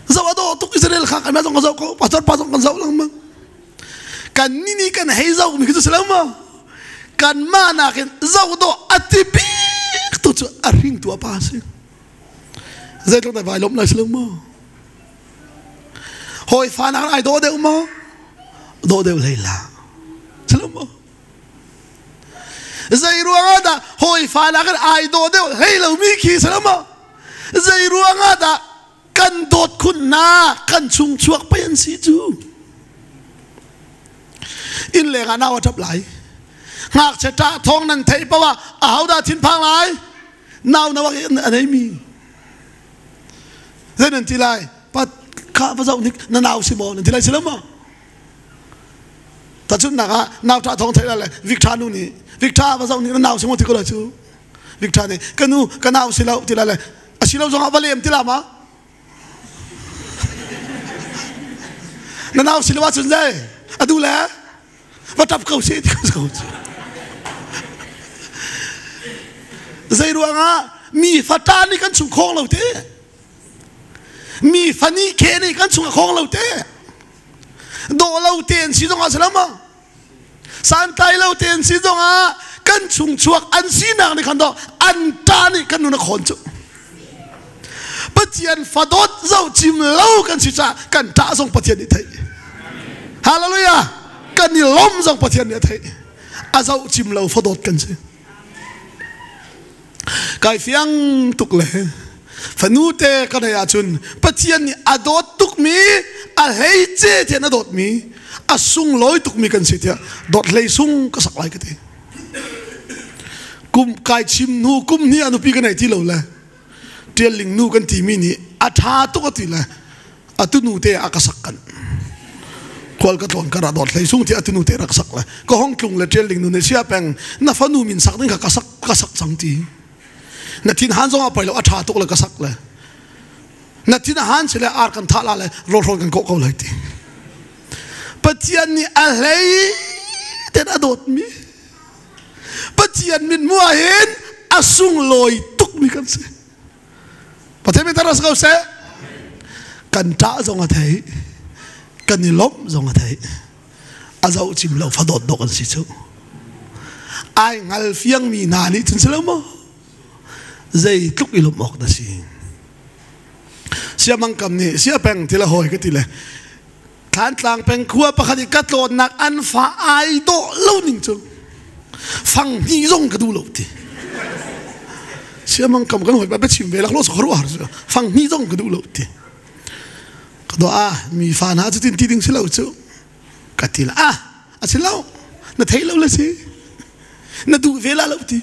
zau do tu Israel kha kan zong zau ko pastor kan zau lang ma kan ni kan hei zau mi ku selama kan ma na ken zau do atipi tu chu aring tu apa se Zai trong vài lộm lại sớm mơ hồi phá nắng ai đổ đều mơ đổ đều lấy là sớm mơ dây ruộng đã hồi phá nắng ai đổ đều hay là mi khi sớm mơ dây ruộng đã cần đột khun na cần chung chuộc bên sĩ chú in lệ ngã nào chấp lại ngạc sẽ trả thong năn thấy bao áo đã thiên phang lại nào nào anh ấy mi thế nên thì lại bắt khá bắt đầu nó nào xí mồ nên thì lại xí lắm mà ta chút nào nào trả thong thấy là việc trả nu nè việc trả bắt đầu nó nào xí mồ thì có là chứ việc trả này cái nào xí lâu thì lại xí lâu trong vali em thì làm á nó nào xí lâu bắt chân dây đủ lẽ bắt tập cầu xí thì cầu dây ruộng á mi phát tan đi căn sùng khong lâu thế mi fani ke ni kan chunga khong lo te do lo ten si dong a salama san tai lo ten si dong a kan chung chuak an si na ni kan do an ta ni kan nu na khon chu pathian fadot zau chim lo kan si cha kan ta song pathian ni thai hallelujah kan ni lom song pathian ni thai a zau chim lo fadot kan si kai fiang tuk le fanute kanaya chun pathian ni adot tuk mi a hei che te na dot mi a sung loi tuk mi kan sitia dot lei sung ka sak lai ka te kum kai chim nu kum ni anu pi kan ai ti lo la tel ling nu kan ti mi ni a tha tu ka ti la a tu nu te a ka sak kan kol ka ton kara dot lei sung ti a tu nu te ra ka sak la ko hong tlung la tel ling nu ne sia peng na fa nu min sak ding ka sak chang ti na tin han zong a pai lo a tha tuk la ka sak la na tin han se le ar kan tha la le ro ro kan ko lai ti pathian ni a lei ten adot mi pathian min mua hen a sung loi tuk mi kan se pathian mi taras ka se kan ta zong a thei kan ni lom zong a thei a zau chim lo fa dot dok kan si chu ai ngal fiang mi na ni tin se lo mo dây lúc ilum mọc đó gì, xia mang cầm ni xia peng thì là hồi cái thì là thán tlang peng khua pa khadi cắt lột nạc ăn phá ai độ lâu ninh chung phăng ni rong cái du lâu thì xia mang cầm cái hồi ba bé chìm về lạc lô sổ rồi phăng ni rong cái du lâu thì cái đó mi phá na cho tin tin xí lâu chứ cái thì là xí lâu nó thấy lâu là gì nó du về là lâu thì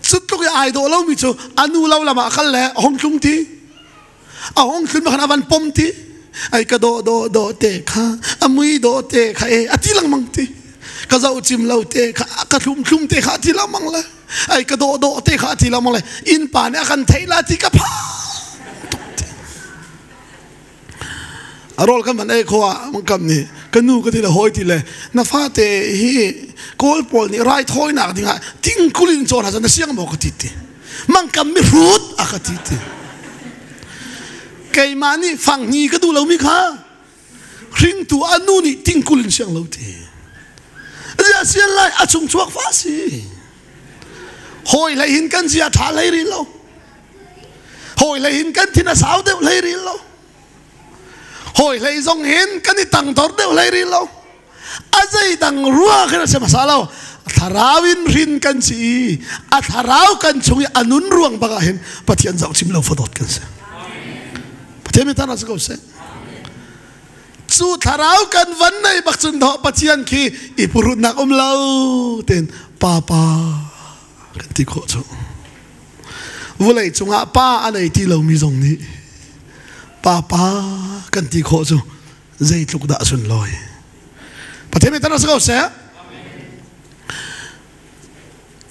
chút lúc ai do lo mi chu anu lo lama khal le hong chung ti a hong thun ma khana van pom ti ai ka do te kha amui do te kha e ati lang mang ti ka zau chim lo te kha ka thum te kha ti lang mang la ai ka do te kha ti lang mang le in pa ne kan theila ti ka pha arol kan man e khua mang kam ni kanu ka ti la hoi ti le na fa te hi kol pol ni rai thoi na dinga ting kulin chon ha na siang mo ka ti ti mang kam mi rut a ka ti ti cây mà ni phẳng nhì cái tu lâu mi khá riêng tu anu ni ting kulin siang lâu thì giờ xiên lại à chung chuộc phá gì hồi lại hin căn gì à thả lấy đi lâu hồi lại hin căn thì nó sao đều lấy đi lâu hồi lại dòng hin căn thì tăng thор đều lấy đi lâu à dây tăng rùa cái nó sẽ mà sao lâu tharawin rin căn gì à tharaw căn chung anun ruang baga hin bắt hiện dạo chim lâu phật đốt căn gì thế mình ta nói câu sẽ chú thảo cần vấn này bác chân họ bắt chiên khi ipurut nak lâu tên papa cái tí khó chú vô lại chúng hạ pa anh ấy tí lâu mi dùng ní papa cái tí khó chú dây lúc đã xuân lòi và thế mình ta nói câu sẽ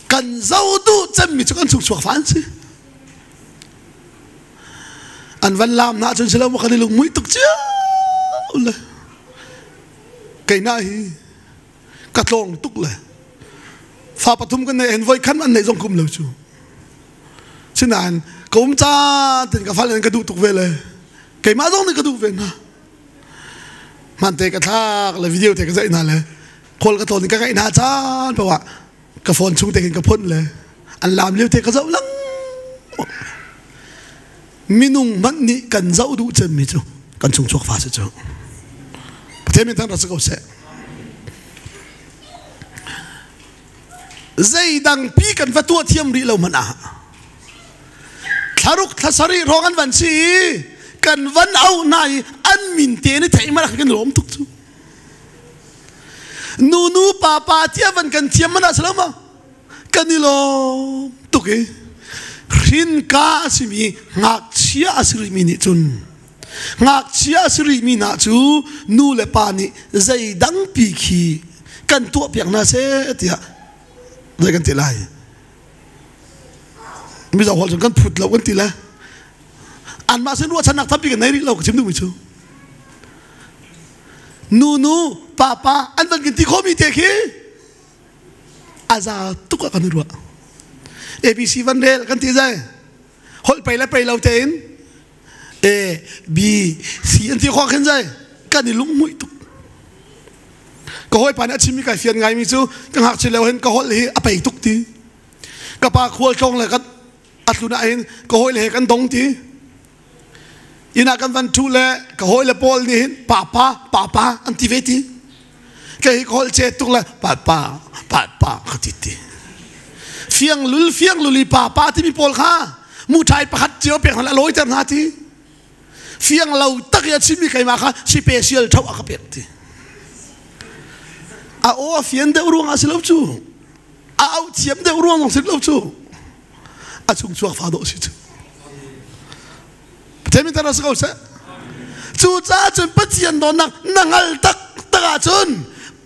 cần dâu tu chân mình cho con chụp chuộc phán chứ anh vẫn làm nãy chân selo một cái lùng mũi tục chiếuเลยcái này cắt lông tụcเลยpha bắt thum cái này anh voi khăn anh này dùng cùm lâu chú xin anh cùm cha thì cái pha lên cái đu tục vềเลยcái má giống như cái đu về na man thế cái thác là video thế cái dạy naเลยคนcái thôn cái na cha bảo ạ cái phone chung thế cái phoneเลยanh làm liêu thế cái dấu lăng minung man ni kan zau du chen mi chu kan chung chuak fa se chu thế mình thằng đó sẽ câu sẽ dây đằng pi kan va tua thiam ri lo man a tharuk thasari rong an van si kan van au nai an min te ni thei ma kan lom tuk chu nu papa tia van kan thiam mana salama kan ni lo tuk e rin ka asimi ngak chia asiri mi ni chun ngak chia asiri mi na chu nu le pa ni zai dang pi khi kan tu piak na se tia zai kan ti lai mi za hol kan phut lo kan ti la an ma sen ru chanak thapi kan nai ri lo ka chim du mi chu nu papa an van kan ti khomi te khi aza tu ka kan ru ABC văn đề kan ti zai hol pai la pai lo ten A B C an ti kho khen zai kan ni lung mui tu ko hoi pa na chimi kai fian ngai mi chu kan hak chilo hen ko hol hi a pai tuk ti ka pa khol chong la kan atluna hen ko hoi le kan dong ti ina kan van thu le ko hoi le pol ni hen papa an ti ve ti ke hi hol che tuk la papa khati ti phiang luli papa ti mi pol kha mu thai pakhat chiao pek la loi tar na ti phiang lo tak ya chimi kai ma kha special thau a ka pek ti a o phian de ruang a silo chu a au chiam de ruang ong silo chu a chung chuak fa do si chu te mi ta sa sa chu cha chun pachian do nak nangal tak ta chun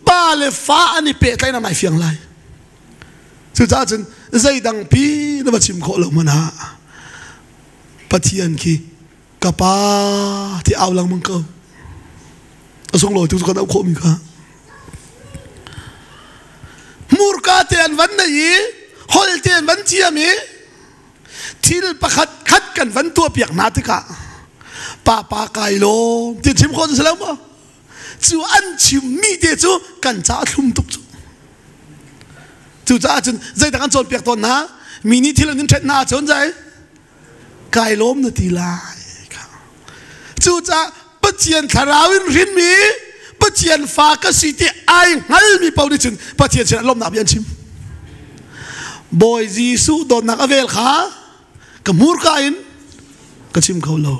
ba le fa ani pe tai na mai phiang lai chu cha chun zai dang pi na chim kho lo mana pathian ki kapa ti aw lang mang ko asong lo tu ko da kho mi kha murka te an van nei hol te an van chia mi thil pakhat khat kan van tua piak na te ka pa kai lo ti chim kho se lo ma chu an chim mi te chu kan cha thum tuk chu chu cha chun zai da kan chon piak ton na mini thil an thet na chon zai kai lom na ti lai chu cha pachian tharawin rin mi pachian fa ka si ti ai ngal mi pau ni chun pachian chen lom na bian chim boy jisu don na avel kha ka mur ka in ka chim kho lo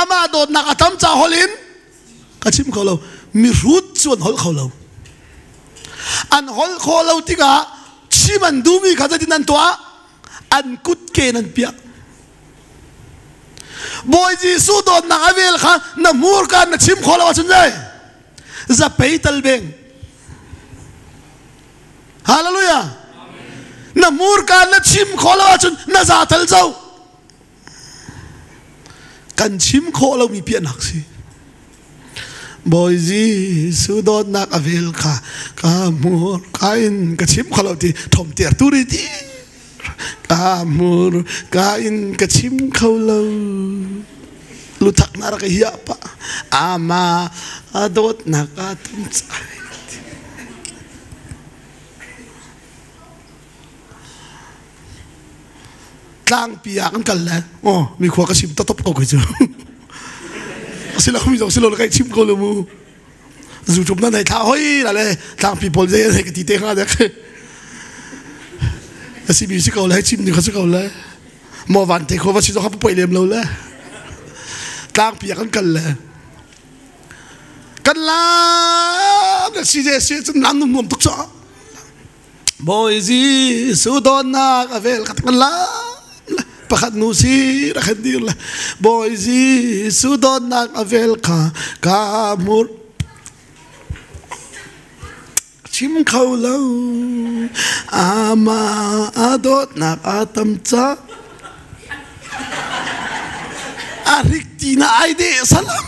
ama don na atam cha holin ka chim kho lo mi rut chuan hol kho lo an hol kho lo ti ga chiman du mi kha tin an toa an kut ke nan pia boy Giêsu don na avel kha na mur kan na chim khola chun jai za peital beng hallelujah na mur kan na chim khola chun na za tal zau kan chim khola mi pia nak si boy Giêsu don na avel kha ka mur kain ka chim khola ti thom ter tu ri ti amur kain kachim kholo lutak nara ka hiya pa ama adot nakatum tlang pia kan kalla oh mi khua kasim tatop ko chu sila khumi jo silo kai chim kholo mu zu chup na nai tha hoi la le tlang people je ke ti te kha de si bị câu lấy chim thì không câu lấy mò vằn thì không phải chỉ do không phải liềm lâu lấy tang bịa cần lá cái gì vậy gì chân lăn nôm tục rõ boy gì số đòn na cái về cái cần lá pakat nusi ra cái điều là boy gì số đòn na cái về cả một chim khâu lâu ama adot nak atam cha arikti na aide salam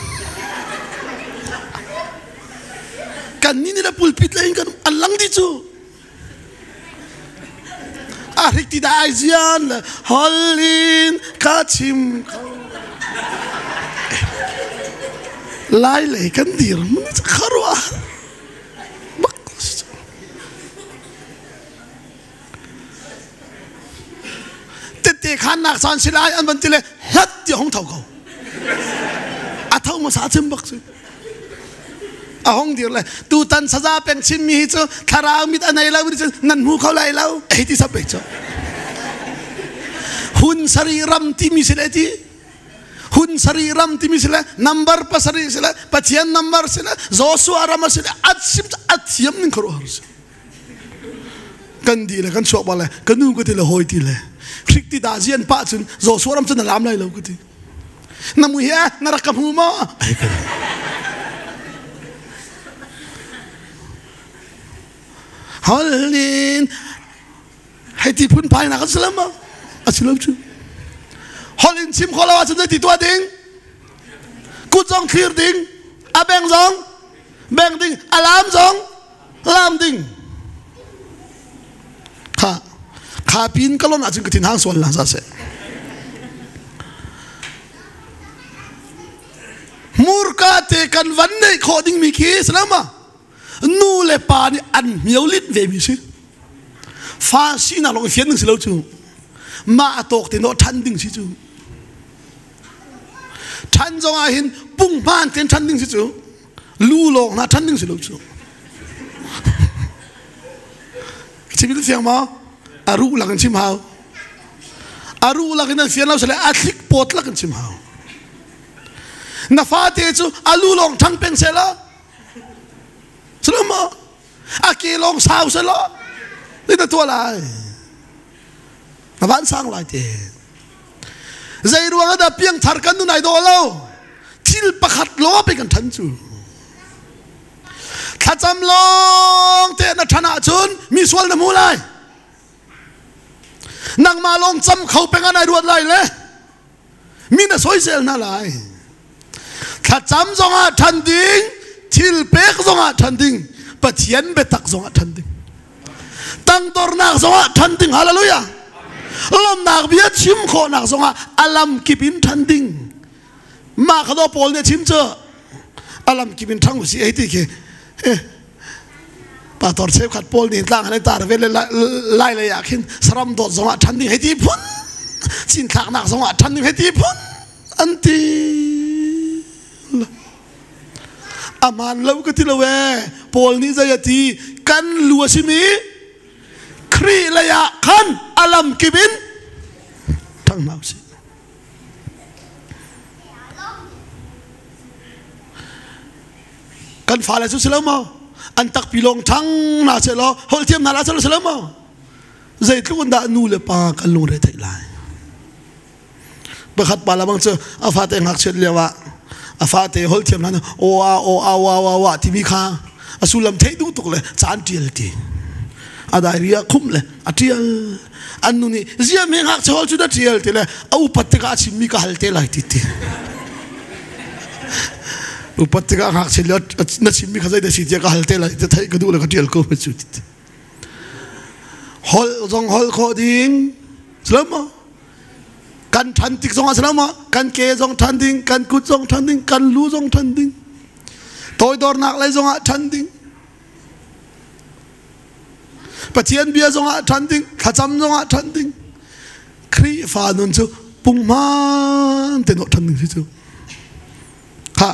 kan ni na pulpit lain kan alang di chu arikti da aizian holin ka chim lai lai kan dir mun kharwa tê khăn nạc san xí lai ăn vẫn chỉ là hết tiếng hông thầu cầu à thâu mà xã chim bậc chứ à hông tiếng là tu tân sa ra bèn chim mi chứ thà ra mít anh này lâu đi chứ năn hu khâu lại lâu ấy thì sắp bể chứ hun sari ram ti mi xí lại ti hun sari ram ti mi xí lại number pa sari xí lại pa chian number xí lại Joshua ram xí lại at chiếm nên khổ hở cần đi là cần sọ bảo là cần nu có thể là hồi thì là khích ti đã diễn pa chun Joshua ram chun làm lại lâu cái gì nằm mui ha nara cầm hu mo holin hay ti phun pai na kan salam ma asilam chu holin chim khola wa chun ti tua ding ku jong clear ding a beng ding alam jong lam ding khá pin kalon a chung cái tin hang sol la sa se murka te kan van nei khoding mi khi salama nu le pa ni an miau lit ve mi si fa si na long fian ning silo chu ma tok te no than ding si chu than jong a hin pung man ten than ding si chu lu long na than ding silo chu chỉ biết tiếng mà aru là cái chim hào aru là cái năng phiền nào sẽ là atlik pot là cái chim hào na pha thế chứ alu long thang peng sẽ là mà aki long sao sẽ là đây là tua lại na vẫn sang lại thế dây ruang ada piang thar kan nu nai do lo til pakhat lo pe kan than chu khacham long te na thana chun mi swal na mu lai nang ma long cham khâu pe ngai ruat lai le mi na soi sel na lai khacham zonga than ding til pek zonga than ding pathian be tak zonga than ding tang tor nak zonga than ding hallelujah lom nak bia chim kho nak zonga alam kipin than ding ma khado pol ne chim cha alam kipin thang si ai ti ke bà tọt xếp khát pol đi lang này ta về lại lại à khi sram đột giống à chăn đi hết đi phun xin thạc nạc giống à chăn đi hết đi phun anh ti aman lâu cái lâu về pol ní giờ thì căn lúa xí mi kri lại à khăn alam kibin thằng nào xí căn phải là chút xí lâu mà anh tắc pilong thăng na sẽ lo hol tiêm na là sẽ lo mà dây lúc đã nu le pa kan lung re thai lai bakhat pala bang chu afate ngak chet lewa afate hol thiam na o tv kha asulam thei du tuk le chan tial ti adaria khum le atial annu ni zia me ngak chol chu da tial ti le au patka chimmi ka halte lai ti ti upatika ngak cheliat na chimmi khazai da sitia ka halte lai ta thai ka du le ka tial ko chu ti hol zong hol kho ding selama kan thantik zong selama kan ke zong thanding kan kut zong thanding kan lu zong thanding toy dor nak lai zong thanding pathian bia zong thanding khacham zong thanding kri fa nun chu pung man te no thanding chu ha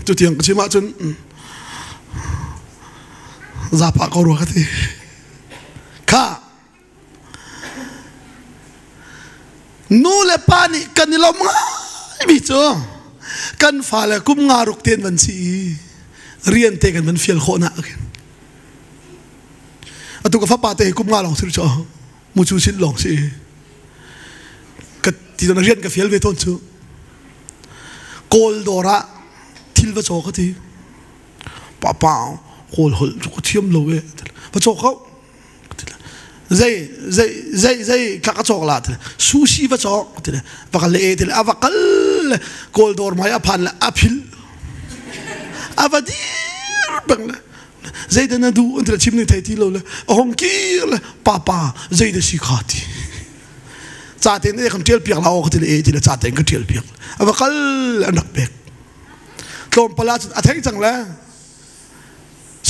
chu tiang ka chima chun za pa ko ro ka ti kha nu le pani kan lom mi chu kan fa le kum nga ruk ten van si rian te kan van fiel khona ken atu ka fa pa te kum nga long sir cho mu chu sin long si ka ti don rian ka fiel ve ton chu kol dora thil va cho ka ti pa kol hol chu thiam lo ve va cho ka zai ka chok la sushi va chok vakal le til avakal kol dor mai aphan la aphil avadir bang zai da na du untra chimni thai ti lo le hong ki le papa zai da sikhati cha ten ne kham tel piak la o khati le e ti le cha ten ka tel piak avakal anak pek tlom pala a thai chang la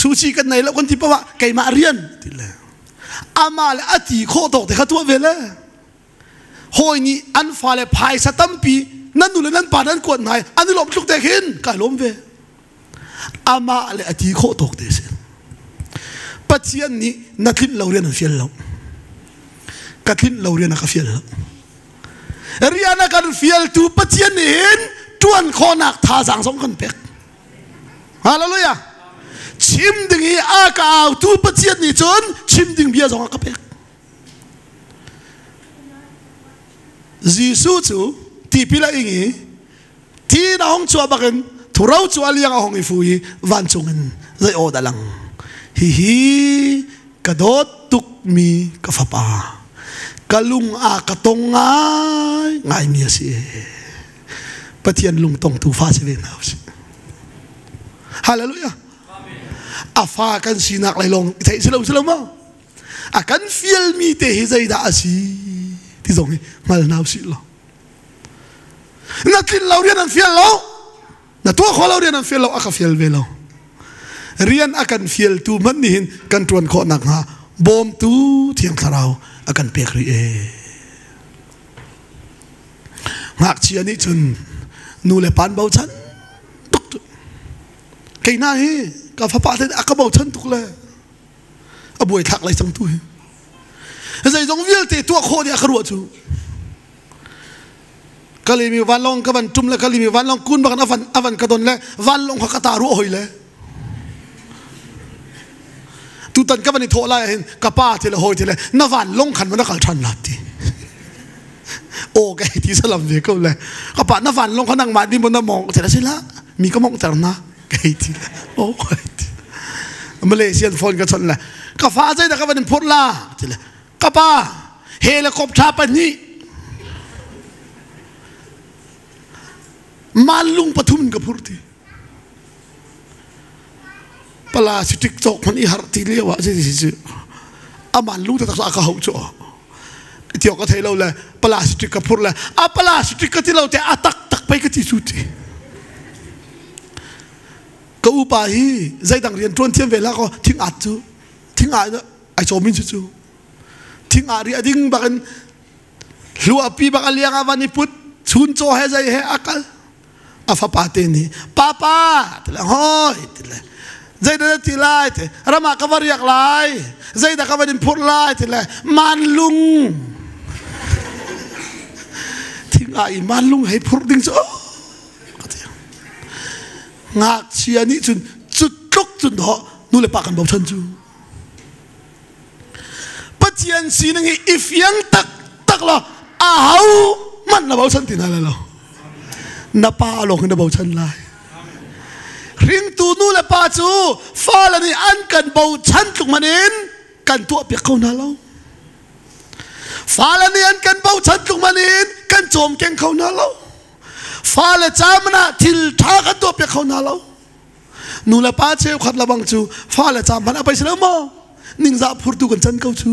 sushi kan nei lo kon ti pa kai ma rian ti le amal ati kho tok te khatua vele hoi ni an fale phai satampi nan nu le nan pa nan kon nai an lom tluk te khin ka lom ve amal ati kho tok te se pathian ni natlin lawrian an fiel lo katlin lawrian ka fiel lo riana kan fiel tu pathian ni hin tuan khonak tha jang song kan pek hallelujah chim ding hi akau tu pathian ni chon chim ding bia zong ka pek jisu chu ti pila ingi ti na hong chua baken thurau chu aliang a hong i fui Vancung zai o dalang hi kadot tuk mi ka fapa kalung a katong ngai mi si pathian lung tong tu fa se ve na hallelujah afa kan sinak lai long thei selo ma akan fiel mi te hi zai da asi ti zong mal nau si lo na kin laurian an fiel lo na to kho laurian an fiel lo aka fiel ve lo rian akan fiel tu man ni hin kan tuan kho nak ha bom tu thiang tharau akan pek ri e ngak chi ani chun nu le pan bau chan tuk kai na hi ka fa pa te akabau chan tuk le aboi thak lai chang tu hi zai jong vial te tu kho dia khru chu kalimi van long ka ban tum le kalimi van long kun ba kan avan ka don le van long ka ta ru hoi le tu tan ka ban tho la hin ka pa te le hoi te le na van long khan man kal than la ti o ka ti salam ve ko le ka pa na van long khanang ma di mon na mong te la sila mi ka mong tar na cái gì là ô Malaysian phone cái chuyện là cà phê dây đã các bạn phốt la thì là cà phê helicopter bên nhỉ malung pathum cái phốt thì pala sitik chok man i har ti lewa ji malung ta ta ka hau cho tiok ka thei lo la pala sitik ka phur la pala sitik ka ti lo te atak tak pai ka ti su ti ka upa hi zai dang rian tuan thiam vela ko thing at chu thing a ai cho min chu thing a ri ading bakan lu api bakal liang avani put chun cho he zai he akal afa pa te ni papa tla hoi tla zai da ti lai te rama ka var yak lai zai da ka vadin phur lai tla man lung thing a i man lung he phur ding cho ngạc chia ni chun chut tuk chun ho nu le pa kan bau chan chu pathian si nang if yang tak lo a hau man na bau san tin hala lo na pa lo na bau chan lai ring tu nu la pa chu fa la ni an kan bau chan tuk manin kan tu pek kau na lo fa la ni an kan bau chan tuk manin kan chom keng kau na lo fa la chamna thil tha kan tu pek kau na lo nu la pa che khat la bang chu fa la cham man apai selo mo ning za phur tu kan chan kau chu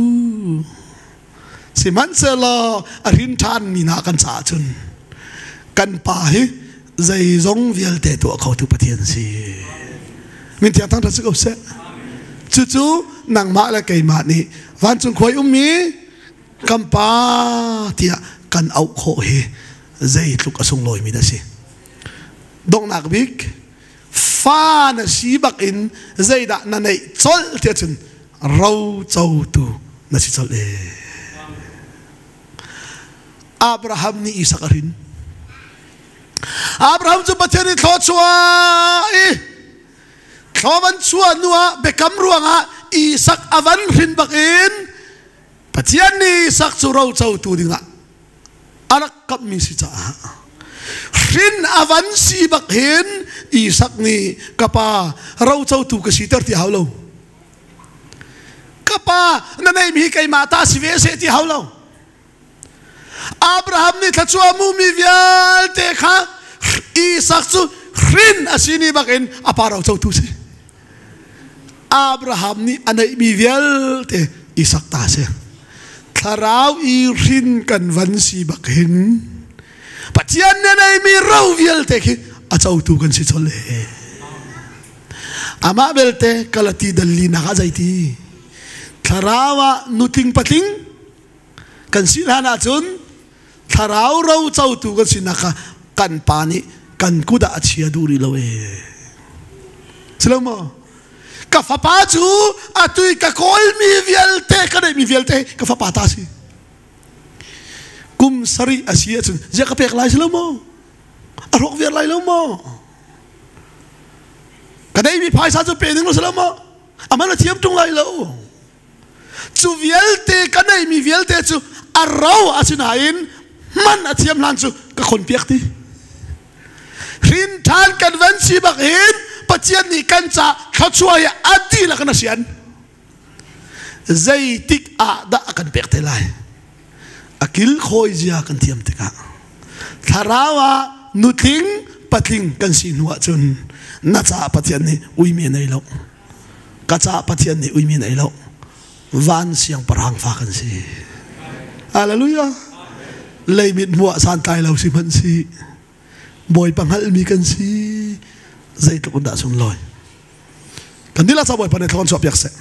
si man se lo a rin than mi na kan cha chun kan pa hi zai zong vial te to khau tu pathian si min tiang tang ta se ko se chu nang ma la kai ma ni Vancung khoi mi kam pa tia kan au kho hi zai tluk asung loi mi da si dong nak bik fa na si bak in zai da na nei chol te chun rau chau tu na si chol e Abraham ni Isaac arin Abraham chu pathian ni thlo chua i thloman chua nuwa bekam ruanga Isaac avan rin bakin pathian ni Isaac chu rau chau tu dinga anak kap mi si cha rin avan si bakin Isaac ni kapa rau chau tu ka si ter ti haulo kapa nanay mi kay mata si vese ti haulo Abraham ni thachua mu mi vial te kha Isaac chu rin asini bakin aparau chau tu se Abraham ni anai mi vial te Isaac ta se tharau i rin kan van si bakin pathian nanay mi rau vial te ki a chau tu kan si chole ama belte kalati dalli na ga jaiti tharawa nuting pating kan sinana chun tharau rau chau tu kan sinaka kan pani kan kuda achia duri lowe selama ka fapa chu atui ka kol mi vialte ka mi vialte ka fapa ta si kum sari asia chun ja ka pek lai selama arok vial lai lomo kadai mi phai sa chu pe ning lo selama amana thiam tung lai lo chu vialte kanai mi vialte chu arau asinain man athiam lan chu ka khon piak ti rin than kan van si bak hin pathian ni kan cha khachua ya adi la kana sian zai tik a da kan pek te lai akil khoi zia kan thiam te ka tharawa nuting patling kan sin wa chun na cha pathian ni ui me nei lo ka cha pathian ni ui me nei lo van siang parang fa kan si hallelujah leimit mua san tai lau si man si boy panghal mi kan si zai tluk da sung loi kan dila sa boy panet kon so piak se